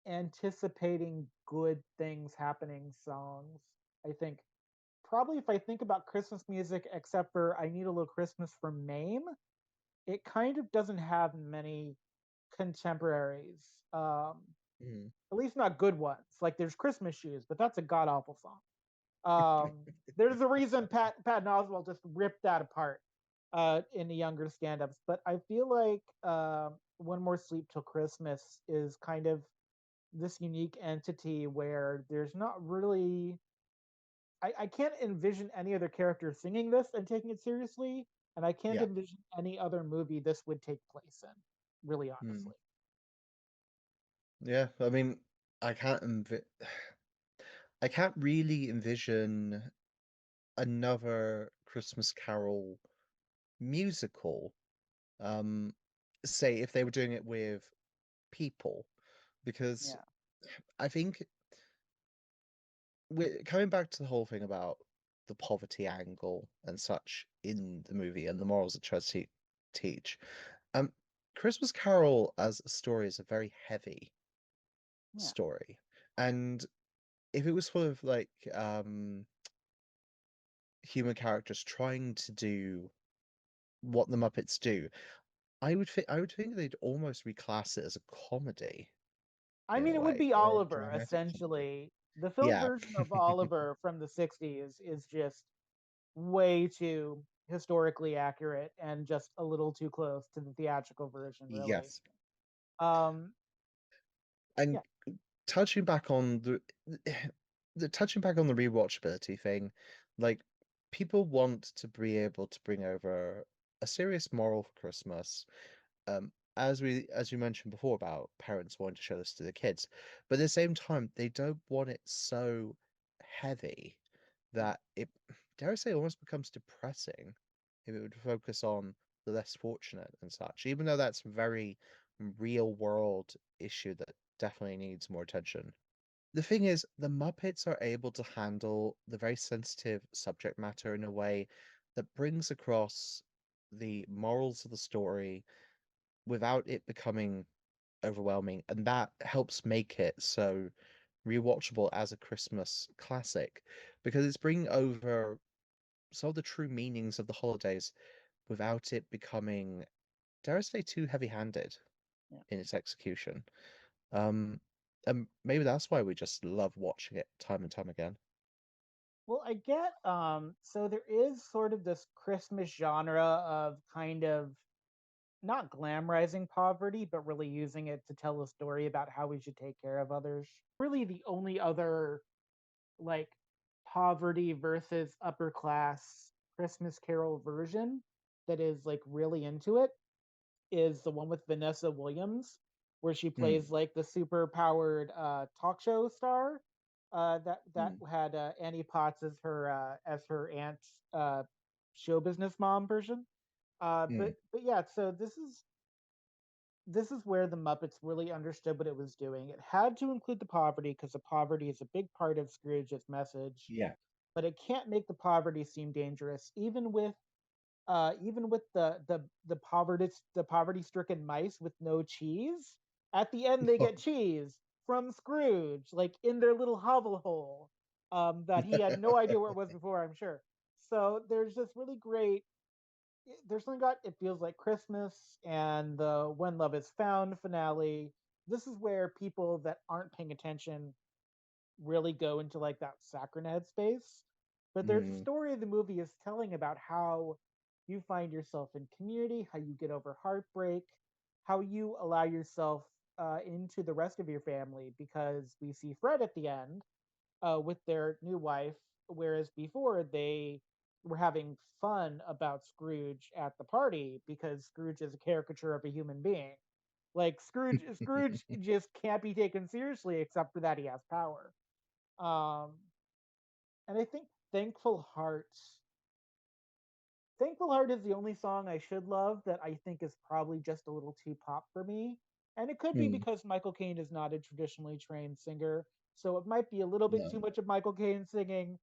anticipating good things happening songs. I think probably if I think about Christmas music, except for I Need a Little Christmas from Mame, it kind of doesn't have many contemporaries. mm. At least not good ones. Like there's Christmas Shoes, but that's a god awful song. There's a reason Patton Oswalt just ripped that apart in the younger stand-ups. But I feel like One More Sleep Till Christmas is kind of this unique entity where there's not really I can't envision any other character singing this and taking it seriously, and I can't Yeah. envision any other movie this would take place in, really Mm. honestly. Yeah. I mean, I can't I can't really envision another Christmas Carol musical. Um, say if they were doing it with people, because Yeah. I think we're coming back to the whole thing about the poverty angle and such in the movie and the morals it tries to teach. Um, Christmas Carol as a story is a very heavy Yeah. story, and if it was full of like human characters trying to do what the Muppets do, I would think they'd almost reclass it as a comedy I in mean, a it would way, be or a Oliver, dramatic comedy. essentially. The film Yeah. version of Oliver from the 60s is just way too historically accurate and just a little too close to the theatrical version, really. Yes. Um, And yeah, touching back on the touching back on the rewatchability thing, like people want to be able to bring over a serious moral for Christmas. As we mentioned before about parents wanting to show this to the kids, but at the same time they don't want it so heavy yeah. that it, dare I say, almost becomes depressing if it would focus on the less fortunate and such, even though that's a very real world issue that definitely needs more attention. The thing is, the Muppets are able to handle the very sensitive subject matter in a way that brings across the morals of the story without it becoming overwhelming, and that helps make it so rewatchable as a Christmas classic because it's bringing over some of the true meanings of the holidays without it becoming, dare I say, too heavy-handed Yeah. in its execution. Um, and maybe that's why we just love watching it time and time again. Well, I get so there is sort of this Christmas genre of kind of not glamorizing poverty, but really using it to tell a story about how we should take care of others. Really the only other like poverty versus upper class Christmas Carol version that is like really into it is the one with Vanessa Williams, where she plays Mm, like the super powered talk show star. That mm, had Annie Potts as her aunt's show business mom version. mm. But yeah, so this is where the Muppets really understood what it was doing. It had to include the poverty because the poverty is a big part of Scrooge's message, Yeah. but it can't make the poverty seem dangerous, even with the poverty stricken mice with no cheese. At the end, they get cheese from Scrooge, like in their little hovel hole, that he had no idea where it was before. I'm sure. So there's this really great. There's something about it feels like Christmas and the When Love Is Found finale. This is where people that aren't paying attention really go into like that saccharine headspace. But there's a Mm, story the movie is telling about how you find yourself in community, how you get over heartbreak, how you allow yourself into the rest of your family. Because we see Fred at the end with their new wife, whereas before they were having fun about Scrooge at the party because Scrooge is a caricature of a human being. Like Scrooge just can't be taken seriously except for that he has power. Um, and I think Thankful Heart. Thankful Heart is the only song I should love that I think is probably just a little too pop for me. And it could be mm. because Michael Caine is not a traditionally trained singer. So it might be a little bit No. too much of Michael Caine singing.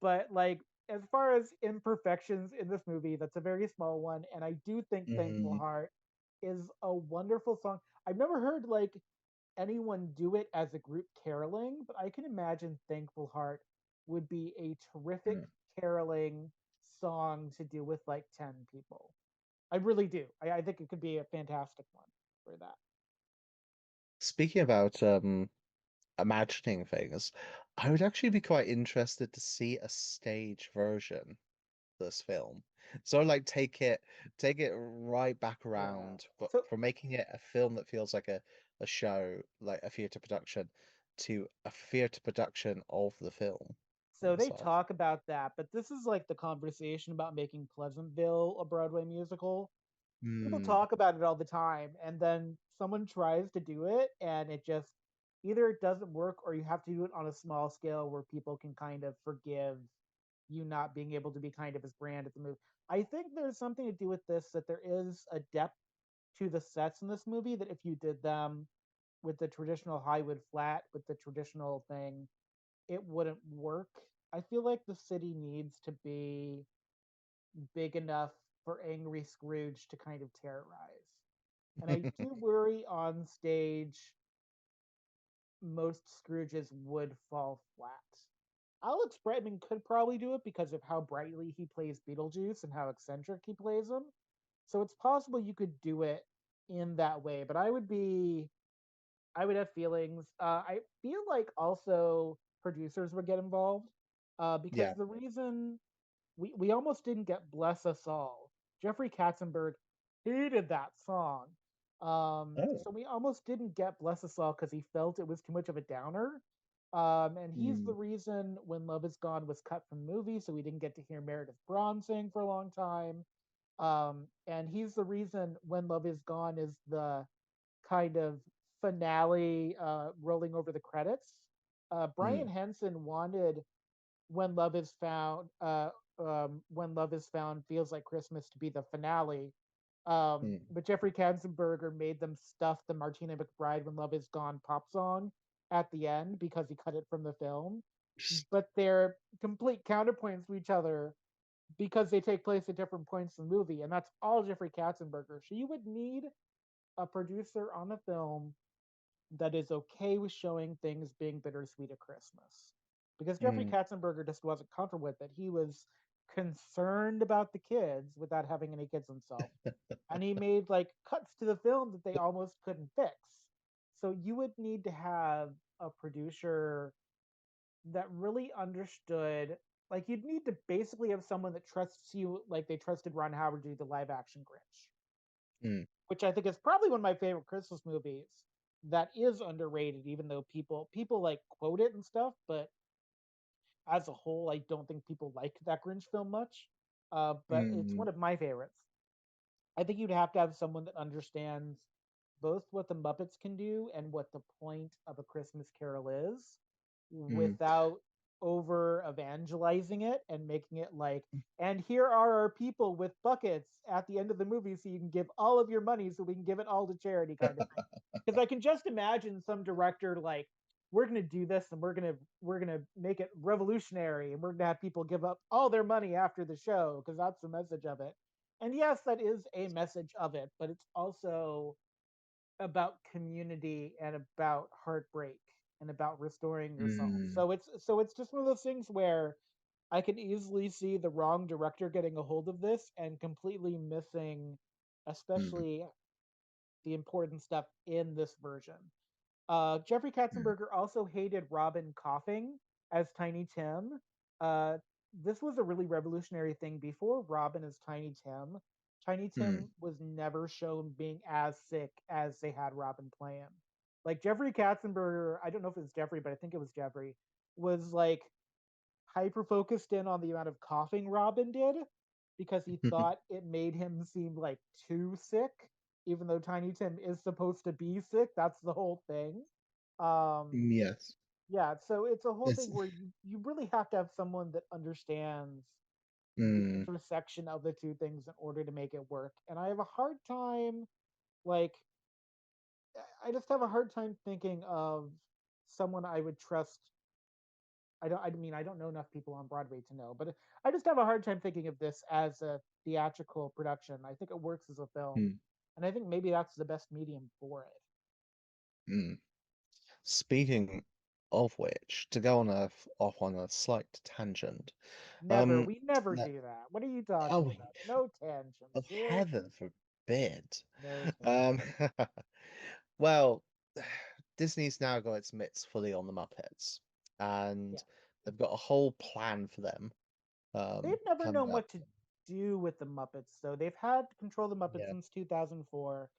But like as far as imperfections in this movie, that's a very small one. And I do think Thankful Mm, Heart is a wonderful song. I've never heard like anyone do it as a group caroling, but I can imagine Thankful Heart would be a terrific mm. caroling song to do with like 10 people. I really do. I think it could be a fantastic one for that. Speaking about imagining things, I would actually be quite interested to see a stage version of this film. So like take it right back Yeah. around, but So from making it a film that feels like a show, like a theater production, to a theater production of the film so they itself. talk about that, but this is like the conversation about making Pleasantville a Broadway musical. People Hmm. talk about it all the time, and then someone tries to do it and it just either it doesn't work or you have to do it on a small scale where people can kind of forgive you not being able to be kind of as grand as the movie. I think there's something to do with this, that there is a depth to the sets in this movie that if you did them with the traditional Hollywood flat with the traditional thing, it wouldn't work. I feel like the city needs to be big enough for angry Scrooge to kind of terrorize. And I do worry on stage most Scrooges would fall flat. Alex Brightman could probably do it because of how brightly he plays Beetlejuice and how eccentric he plays him. So it's possible you could do it in that way, but I would have feelings. I feel like also producers would get involved because Yeah. the reason we almost didn't get Bless Us All. Jeffrey Katzenberg hated that song. Oh. So we almost didn't get Bless Us All because he felt it was too much of a downer. And he's the Hmm. reason When Love Is Gone was cut from the movie, so we didn't get to hear Meredith Braun sing for a long time. And he's the reason When Love Is Gone is the kind of finale rolling over the credits. Brian Hmm. Henson wanted When Love Is Found feels like Christmas to be the finale. Hmm. But Jeffrey Katzenberger made them stuff the Martina McBride When Love Is Gone pop song at the end because he cut it from the film. But they're complete counterpoints to each other because they take place at different points in the movie, and that's all Jeffrey Katzenberger. So you would need a producer on a film that is okay with showing things being bittersweet at Christmas. Because Jeffrey mm. Katzenberger just wasn't comfortable with it. He was concerned about the kids without having any kids himself. And he made like cuts to the film that they almost couldn't fix. So you would need to have a producer that really understood, like you'd need to basically have someone that trusts you like they trusted Ron Howard to do the live action Grinch, Mm. which I think is probably one of my favorite Christmas movies that is underrated, even though people like quote it and stuff, but as a whole, I don't think people like that Grinch film much. But it's Mm. one of my favorites. I think you'd have to have someone that understands both what the Muppets can do and what the point of A Christmas Carol is Mm. without over evangelizing it and making it like, and here are our people with buckets at the end of the movie so you can give all of your money so we can give it all to charity kind of thing. Because I can just imagine some director like, we're gonna do this and we're gonna make it revolutionary and we're gonna have people give up all their money after the show because that's the message of it. And yes, that is a message of it, but it's also about community and about heartbreak and about restoring yourself. Mm. So it's just one of those things where I can easily see the wrong director getting a hold of this and completely missing Mm. especially the important stuff in this version. Jeffrey Mm. Katzenberger also hated Robin coughing as Tiny Tim. Uh, this was a really revolutionary thing. Before Robin as Tiny Tim, Tiny Mm. Tim was never shown being as sick as they had Robin play him. Like Jeffrey Katzenberger, I don't know if it was Jeffrey, but I think it was Jeffrey, was like hyper focused in on the amount of coughing Robin did because he thought it made him seem like too sick, even though Tiny Tim is supposed to be sick. That's the whole thing. Um, Yes. yeah, so it's a whole It's thing where you really have to have someone that understands the mm. intersection of the two things in order to make it work. And I have a hard time, like, I just have a hard time thinking of someone I would trust. I don't know enough people on Broadway to know, but I just have a hard time thinking of this as a theatrical production. I think it works as a film, Mm. and I think maybe that's the best medium for it. Mm. Speaking of which, to go on off on a slight tangent, Never, um, we never that, do that. What are you talking oh, about? No tangents oh here. heaven forbid. No Um, tangents. well, Disney's now got its mitts fully on the Muppets, Yeah, and they've got a whole plan for them they've never coming known up. what to do with the Muppets. So they've had control of the Muppets Yeah, since 2004.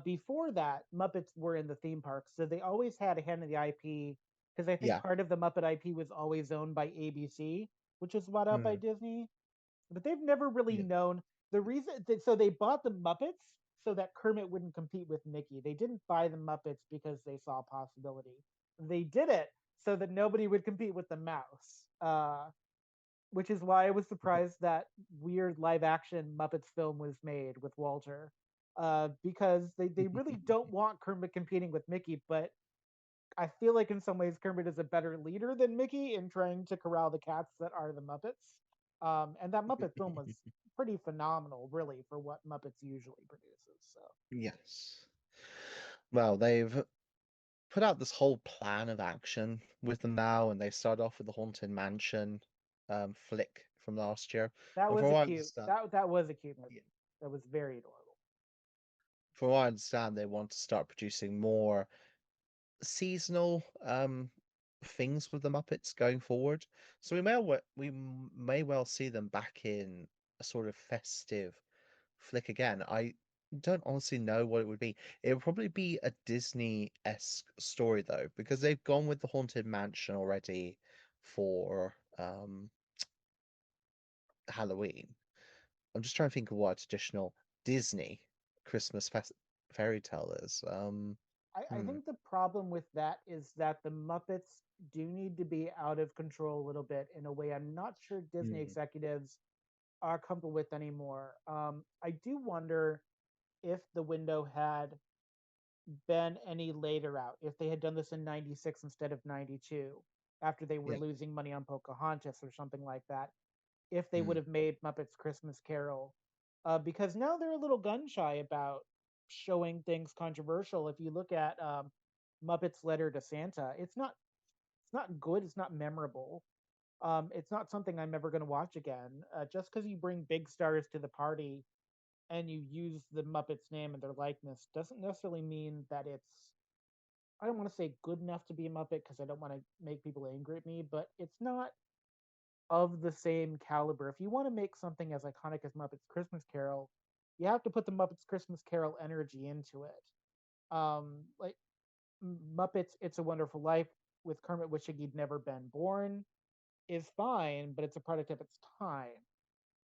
Before that, Muppets were in the theme parks, so they always had a hand in the IP. Because I think yeah, part of the Muppet IP was always owned by ABC, which was bought out by mm, Disney. But they've never really yeah. known the reason. So they bought the Muppets so that Kermit wouldn't compete with Mickey. They didn't buy the Muppets because they saw a possibility. They did it so that nobody would compete with the mouse. Which is why I was surprised that weird live action Muppets film was made with Walter. Because they really don't want Kermit competing with Mickey, but I feel like in some ways Kermit is a better leader than Mickey in trying to corral the cats that are the Muppets. And that Muppet film was pretty phenomenal, really, for what Muppets usually produces. So Yes. Well, they've put out this whole plan of action with them now, and they start off with the Haunted Mansion flick from last year. that And was from a what I cute understand, that was a cute yeah, movie. That was very adorable. from what I understand, they want to start producing more seasonal things with the Muppets going forward. So we may well see them back in a sort of festive flick again. I don't honestly know what it would be. It would probably be a Disney-esque story though, because they've gone with the Haunted Mansion already for Halloween. I'm just trying to think of what a traditional Disney Christmas fairy tale is. I Hmm, think the problem with that is that the Muppets do need to be out of control a little bit in a way I'm not sure Disney hmm, executives are comfortable with anymore. I do wonder if the window had been any later out, if they had done this in 96 instead of 92, after they were yeah. losing money on Pocahontas or something like that, if they would Hmm, have made Muppets Christmas Carol. Because now they're a little gun shy about showing things controversial. If you look at Muppets Letter to Santa. It's not good. It's not memorable. It's not something I'm ever going to watch again. Just because you bring big stars to the party and you use the Muppets name and their likeness doesn't necessarily mean that it's, I don't want to say good enough to be a Muppet because I don't want to make people angry at me, but it's not of the same caliber. If you want to make something as iconic as Muppets Christmas Carol, you have to put the Muppets Christmas Carol energy into it. Like Muppets It's a Wonderful Life with Kermit wishing he'd never been born is fine, but it's a product of its time.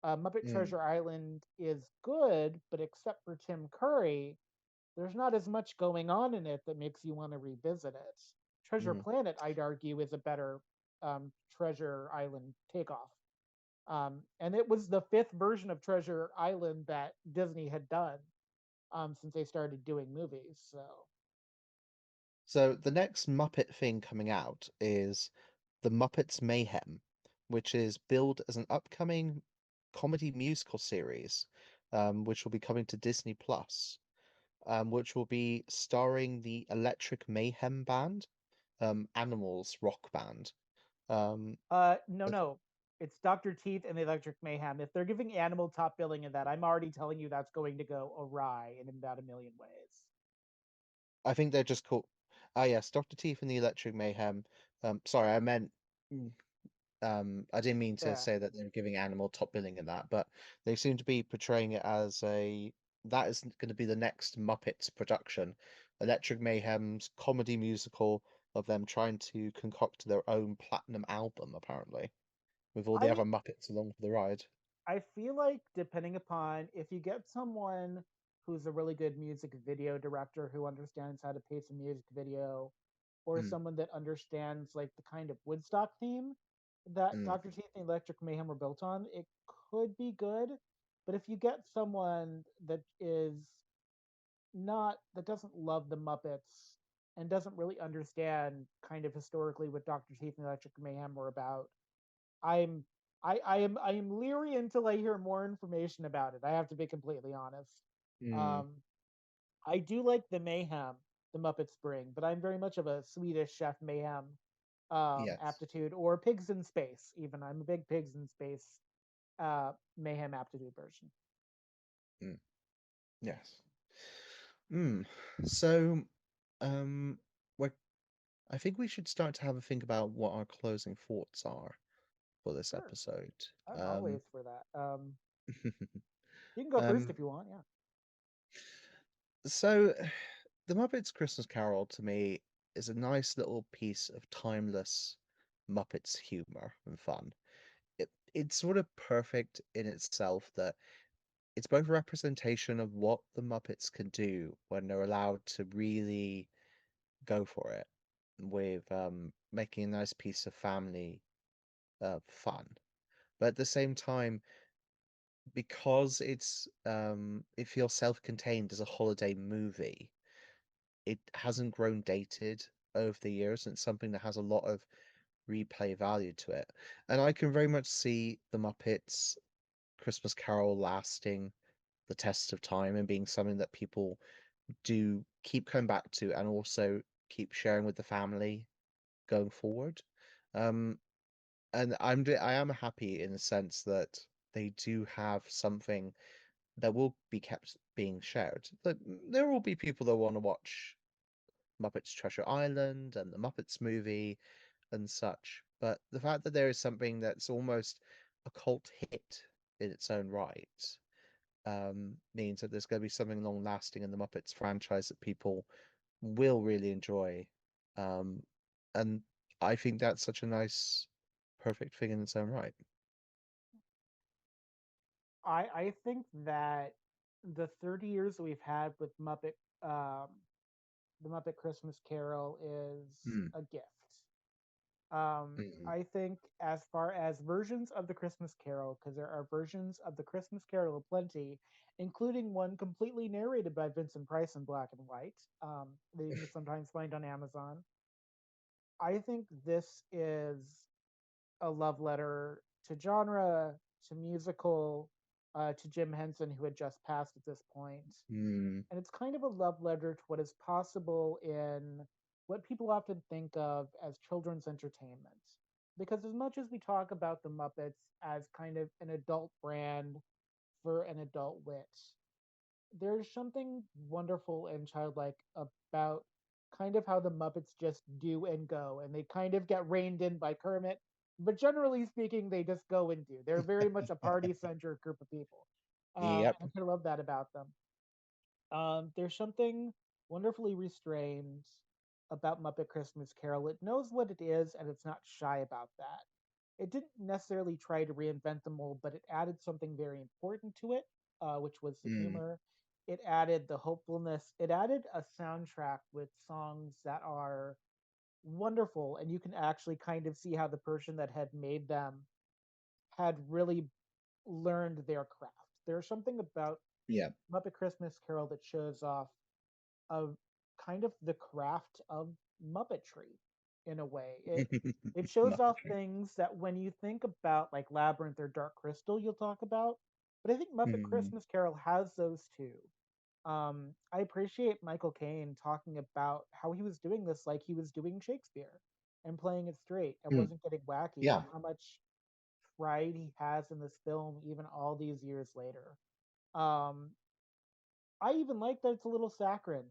Muppet Mm, Treasure Island is good, but except for Tim Curry, there's not as much going on in it that makes you want to revisit it. Treasure mm. Planet, I'd argue, is a better Treasure Island takeoff. And it was the fifth version of Treasure Island that Disney had done since they started doing movies. So, So the next Muppet thing coming out is The Muppets Mayhem, which is billed as an upcoming comedy musical series, which will be coming to Disney Plus, which will be starring the Electric Mayhem Band, Animals rock band. Um, no, no, it's Dr. Teeth and the Electric Mayhem. If they're giving Animal top billing in that, I'm already telling you that's going to go awry in about a million ways. I think they're just called. Ah, yes, Dr. Teeth and the Electric Mayhem. Sorry, I meant. mm, I didn't mean to Yeah. say that they're giving Animal top billing in that, but they seem to be portraying it as a that is going to be the next Muppets production, Electric Mayhem's comedy musical of them trying to concoct their own platinum album, apparently, with all the I other Muppets along for the ride. I feel like depending upon if you get someone who's a really good music video director who understands how to pace a music video, or Mm, someone that understands like the kind of Woodstock theme that mm, Dr. Teeth and Electric Mayhem were built on, it could be good. But if you get someone that is not that doesn't love the Muppets and doesn't really understand kind of historically what Dr. Teeth and Electric Mayhem were about, I'm I am leery until I hear more information about it. I have to be completely honest. mm, Um, I do like the Mayhem, the Muppets bring, but I'm very much of a Swedish Chef Mayhem yes. aptitude, or Pigs in Space. Even I'm a big Pigs in Space Mayhem aptitude person. Mm, yes. Mm. So, um, we're, I think we should start to have a think about what our closing thoughts are for this Sure, episode. I'm Um, always for that. You can go first um, if you want. Yeah, so, The Muppets Christmas Carol to me is a nice little piece of timeless Muppets humor and fun. It's sort of perfect in itself that it's both a representation of what the Muppets can do when they're allowed to really go for it with making a nice piece of family fun. But at the same time, because it feels self-contained as a holiday movie, it hasn't grown dated over the years, and it's something that has a lot of replay value to it. And I can very much see the Muppets Christmas Carol lasting the test of time and being something that people do keep coming back to and also keep sharing with the family going forward. Um, and I am happy in the sense that they do have something that will be kept being shared. Like, there will be people that want to watch Muppets Treasure Island and the Muppets movie and such. But the fact that there is something that's almost a cult hit in its own right means that there's going to be something long lasting in the Muppets franchise that people will really enjoy. Um, and I think that's such a nice, perfect thing in its own right. I think that the 30 years that we've had with um, the Muppet Christmas Carol is Mm, a gift. mm, I think as far as versions of the Christmas Carol, because there are versions of the Christmas Carol aplenty, including one completely narrated by Vincent Price in black and white, that you can sometimes find on Amazon. I think this is a love letter to genre, to musical, to Jim Henson, who had just passed at this point. mm, And it's kind of a love letter to what is possible in what people often think of as children's entertainment. Because as much as we talk about the Muppets as kind of an adult brand for an adult wit, there's something wonderful and childlike about kind of how the Muppets just do and go, and they kind of get reined in by Kermit. But generally speaking, they just go and do. They're very much a party-centered group of people, Yep. and I love that about them. There's something wonderfully restrained about Muppet Christmas Carol. It knows what it is, and it's not shy about that. It didn't necessarily try to reinvent the mold, but it added something very important to it, which was the Mm, humor. It added the hopefulness. It added a soundtrack with songs that are wonderful, and you can actually kind of see how the person that had made them had really learned their craft. There's something about yeah. Muppet Christmas Carol that shows off of kind of the craft of Muppetry in a way. It shows off Muppetry. things that when you think about like Labyrinth or Dark Crystal, you'll talk about. But I think Muppet Mm, Christmas Carol has those too. I appreciate Michael Caine talking about how he was doing this like he was doing Shakespeare and playing it straight and mm, wasn't getting wacky, yeah. and how much pride he has in this film even all these years later. Um, I even like that it's a little saccharine.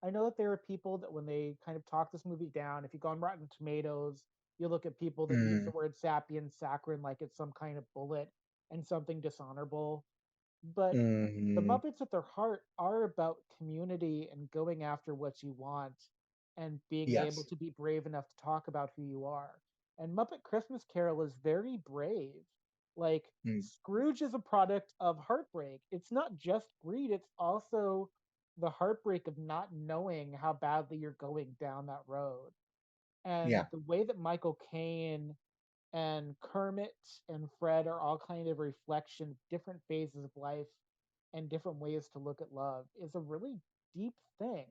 I know that there are people that when they kind of talk this movie down, if you go on Rotten Tomatoes, you look at people that use the Mm, word sapien, saccharine, like it's some kind of bullet and something dishonorable. But the mm, Muppets at their heart are about community and going after what you want and being able yes. to be brave enough to talk about who you are. And Muppet Christmas Carol is very brave. Like, Mm, Scrooge is a product of heartbreak. It's not just greed, it's also the heartbreak of not knowing how badly you're going down that road. And yeah. the way that Michael Caine and Kermit and Fred are all kind of reflection of different phases of life and different ways to look at love is a really deep thing.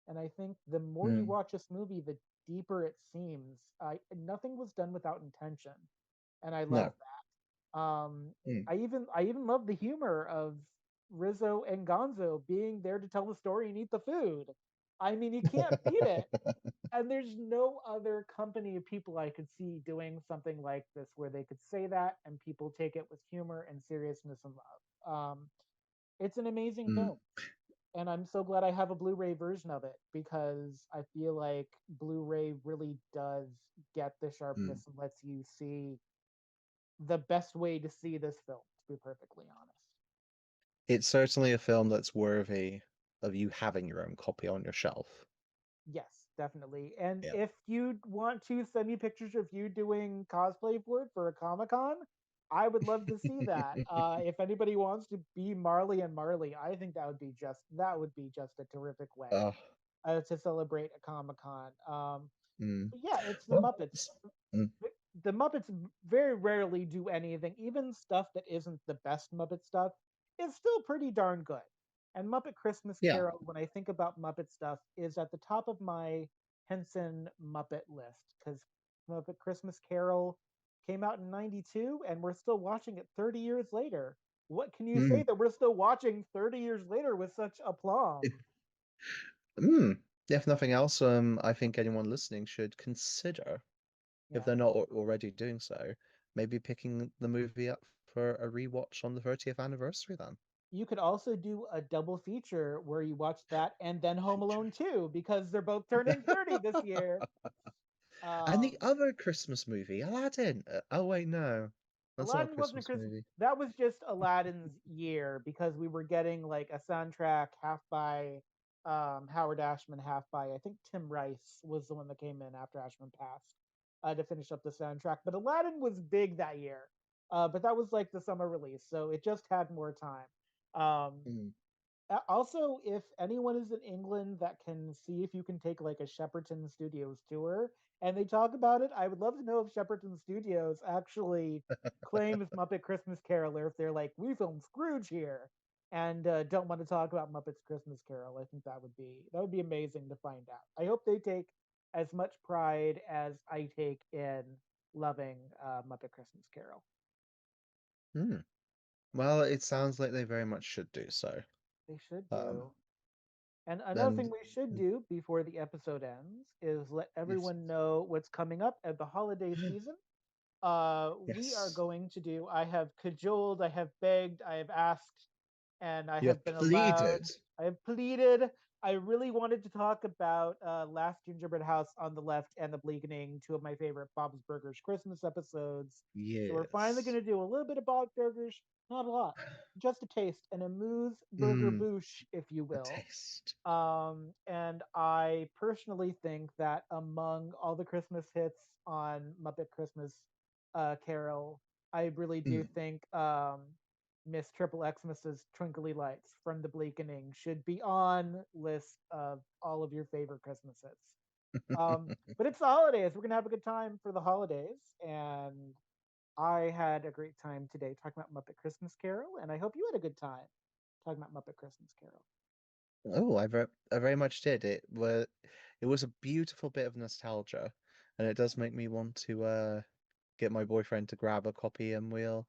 And I think the more you Mm, watch this movie, the deeper it seems. Nothing was done without intention, and I love no. that. Mm. I even love the humor of Rizzo and Gonzo being there to tell the story and eat the food. I mean, you can't beat it, and there's no other company of people I could see doing something like this where they could say that and people take it with humor and seriousness and love. It's an amazing Mm, film, and I'm so glad I have a Blu-ray version of it because I feel like Blu-ray really does get the mm. sharpness and lets you see the best way to see this film. To be perfectly honest, It's certainly a film that's worthy of you having your own copy on your shelf. yes, definitely. And Yeah. if you want to send me pictures of you doing cosplay for it for a Comic Con, I would love to see that. If anybody wants to be Marley and Marley, I think that would be just a terrific way Oh, to celebrate a Comic Con. mm. But yeah, it's the Well, Muppets. mm, The Muppets very rarely do anything, even stuff that isn't the best Muppet stuff is still pretty darn good. And Muppet Christmas yeah. Carol, when I think about Muppet stuff, is at the top of my Henson Muppet list because Muppet Christmas Carol came out in '92 and we're still watching it 30 years later. What can you Mm. say that we're still watching 30 years later with such aplomb? Mm. If nothing else, I think anyone listening should consider, if Yeah. they're not already doing so, maybe picking the movie up for a rewatch on the 30th anniversary then. You could also do a double feature where you watch that and then Home Alone 2 because they're both turning 30 this year. And Um, the other Christmas movie, Aladdin. Oh wait, no, that's not a Aladdin wasn't a Christmas Christmas. movie. That was just Aladdin's year because we were getting like a soundtrack half by Howard Ashman, half by I think Tim Rice was the one that came in after Ashman passed to finish up the soundtrack. But Aladdin was big that year, but that was like the summer release, so it just had more time. Mm. Also, if anyone is in England that can see if you can take like a Shepperton Studios tour and they talk about it, I would love to know if Shepperton Studios actually claims Muppet Christmas Carol or if they're like, we filmed Scrooge here and don't want to talk about Muppets Christmas Carol. I think that would be amazing to find out. I hope they take as much pride as I take in loving Muppet Christmas Carol. Hmm. Well, it sounds like they very much should do so. They should Um, do. And another thing And we should do before the episode ends is let yes, everyone know what's coming up at the holiday season. We are yes, going to do, I have cajoled, I have begged, I have asked, and I you have have been pleaded. allowed, I have pleaded. I really wanted to talk about Last Gingerbread House on the Left and The Bleakening, two of my favorite Bob's Burgers Christmas episodes. So we're finally going Yes. to do a little bit of Bob's Burgers, not a lot, just a taste, an amuse burger Mm, boosh, if you a will. taste. And I personally think that among all the Christmas hits on Muppet Christmas Carol, I really do Mm. think Miss Triple Xmas's Twinkly Lights from the Bleakening should be on list of all of your favorite Christmas hits. But it's the holidays. We're gonna have a good time for the holidays, and I had a great time today talking about Muppet Christmas Carol, and I hope you had a good time talking about Muppet Christmas Carol. Oh, I very much did. It was a beautiful bit of nostalgia, and it does make me want to get my boyfriend to grab a copy, and we'll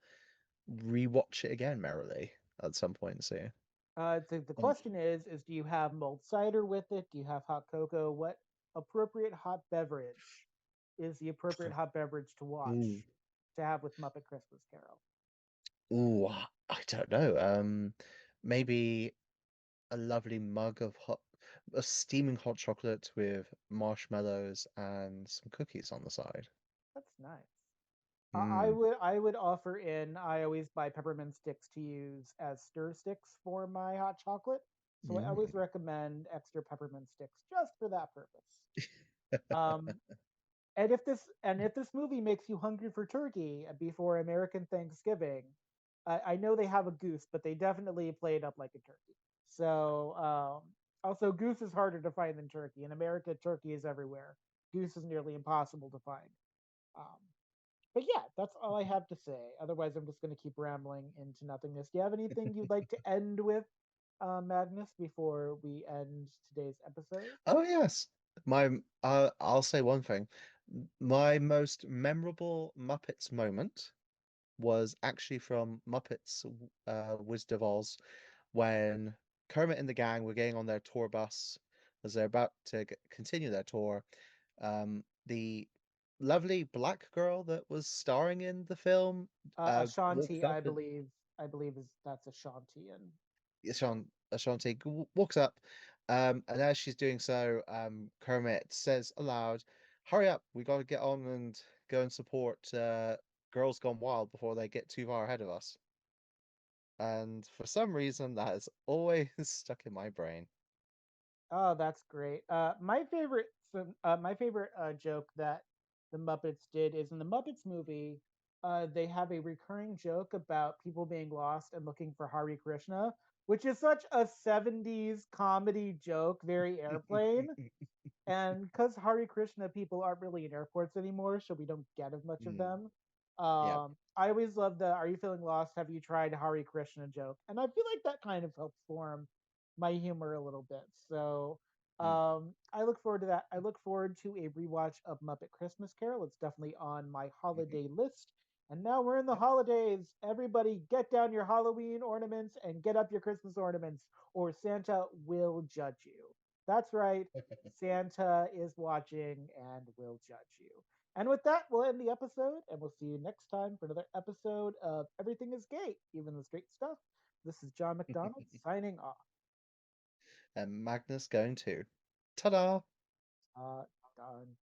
rewatch it again merrily at some point soon. The Um, question is do you have mulled cider with it? Do you have hot cocoa? What appropriate hot beverage is the appropriate hot beverage to ooh, watch to have with Muppet Christmas Carol? ooh, I don't know. Maybe a lovely mug of a steaming hot chocolate with marshmallows and some cookies on the side. That's nice. I Mm. would I would offer in. I always buy peppermint sticks to use as stir sticks for my hot chocolate, so I always Mm. recommend extra peppermint sticks just for that purpose. Um, and if this movie makes you hungry for turkey before American Thanksgiving, I know they have a goose, but they definitely play it up like a turkey. So also goose is harder to find than turkey. In America, turkey is everywhere. Goose is nearly impossible to find. Um, but yeah, that's all I have to say. Otherwise, I'm just going to keep rambling into nothingness. Do you have anything you'd like to end with, Magnus, before we end today's episode? Oh yes. I'll say one thing. My most memorable Muppets moment was actually from Muppets Wizard of Oz when Kermit and the gang were getting on their tour bus as they're about to continue their tour. The lovely black girl that was starring in the film walked Ashanti, up I and believe. I believe is that's Ashanti, and Ashanti walks up, and as she's doing so, Kermit says aloud, "Hurry up! We got to get on and go and support Girls Gone Wild before they get too far ahead of us." And for some reason, that has always stuck in my brain. oh, that's great. My favorite joke that the Muppets did is in the Muppets movie. They have a recurring joke about people being lost and looking for Hari Krishna, which is such a '70s comedy joke, very airplane. And because Hare Krishna people aren't really in airports anymore, so we don't get as much of Mm, them. yep. I always love the "Are you feeling lost? Have you tried Hare Krishna?" joke, and I feel like that kind of helps form my humor a little bit. So Mm. I look forward to that. I look forward to a rewatch of Muppet Christmas Carol. It's definitely on my Mhm. holiday list. And now we're in the Yep. holidays. Everybody, get down your Halloween ornaments and get up your Christmas ornaments, or Santa will judge you. That's right. Santa is watching and will judge you. And with that, we'll end the episode, and we'll see you next time for another episode of Everything is Gay, Even the Straight Stuff. This is John McDonald signing off. And Magnus going too. Ta-da! Uh, Done.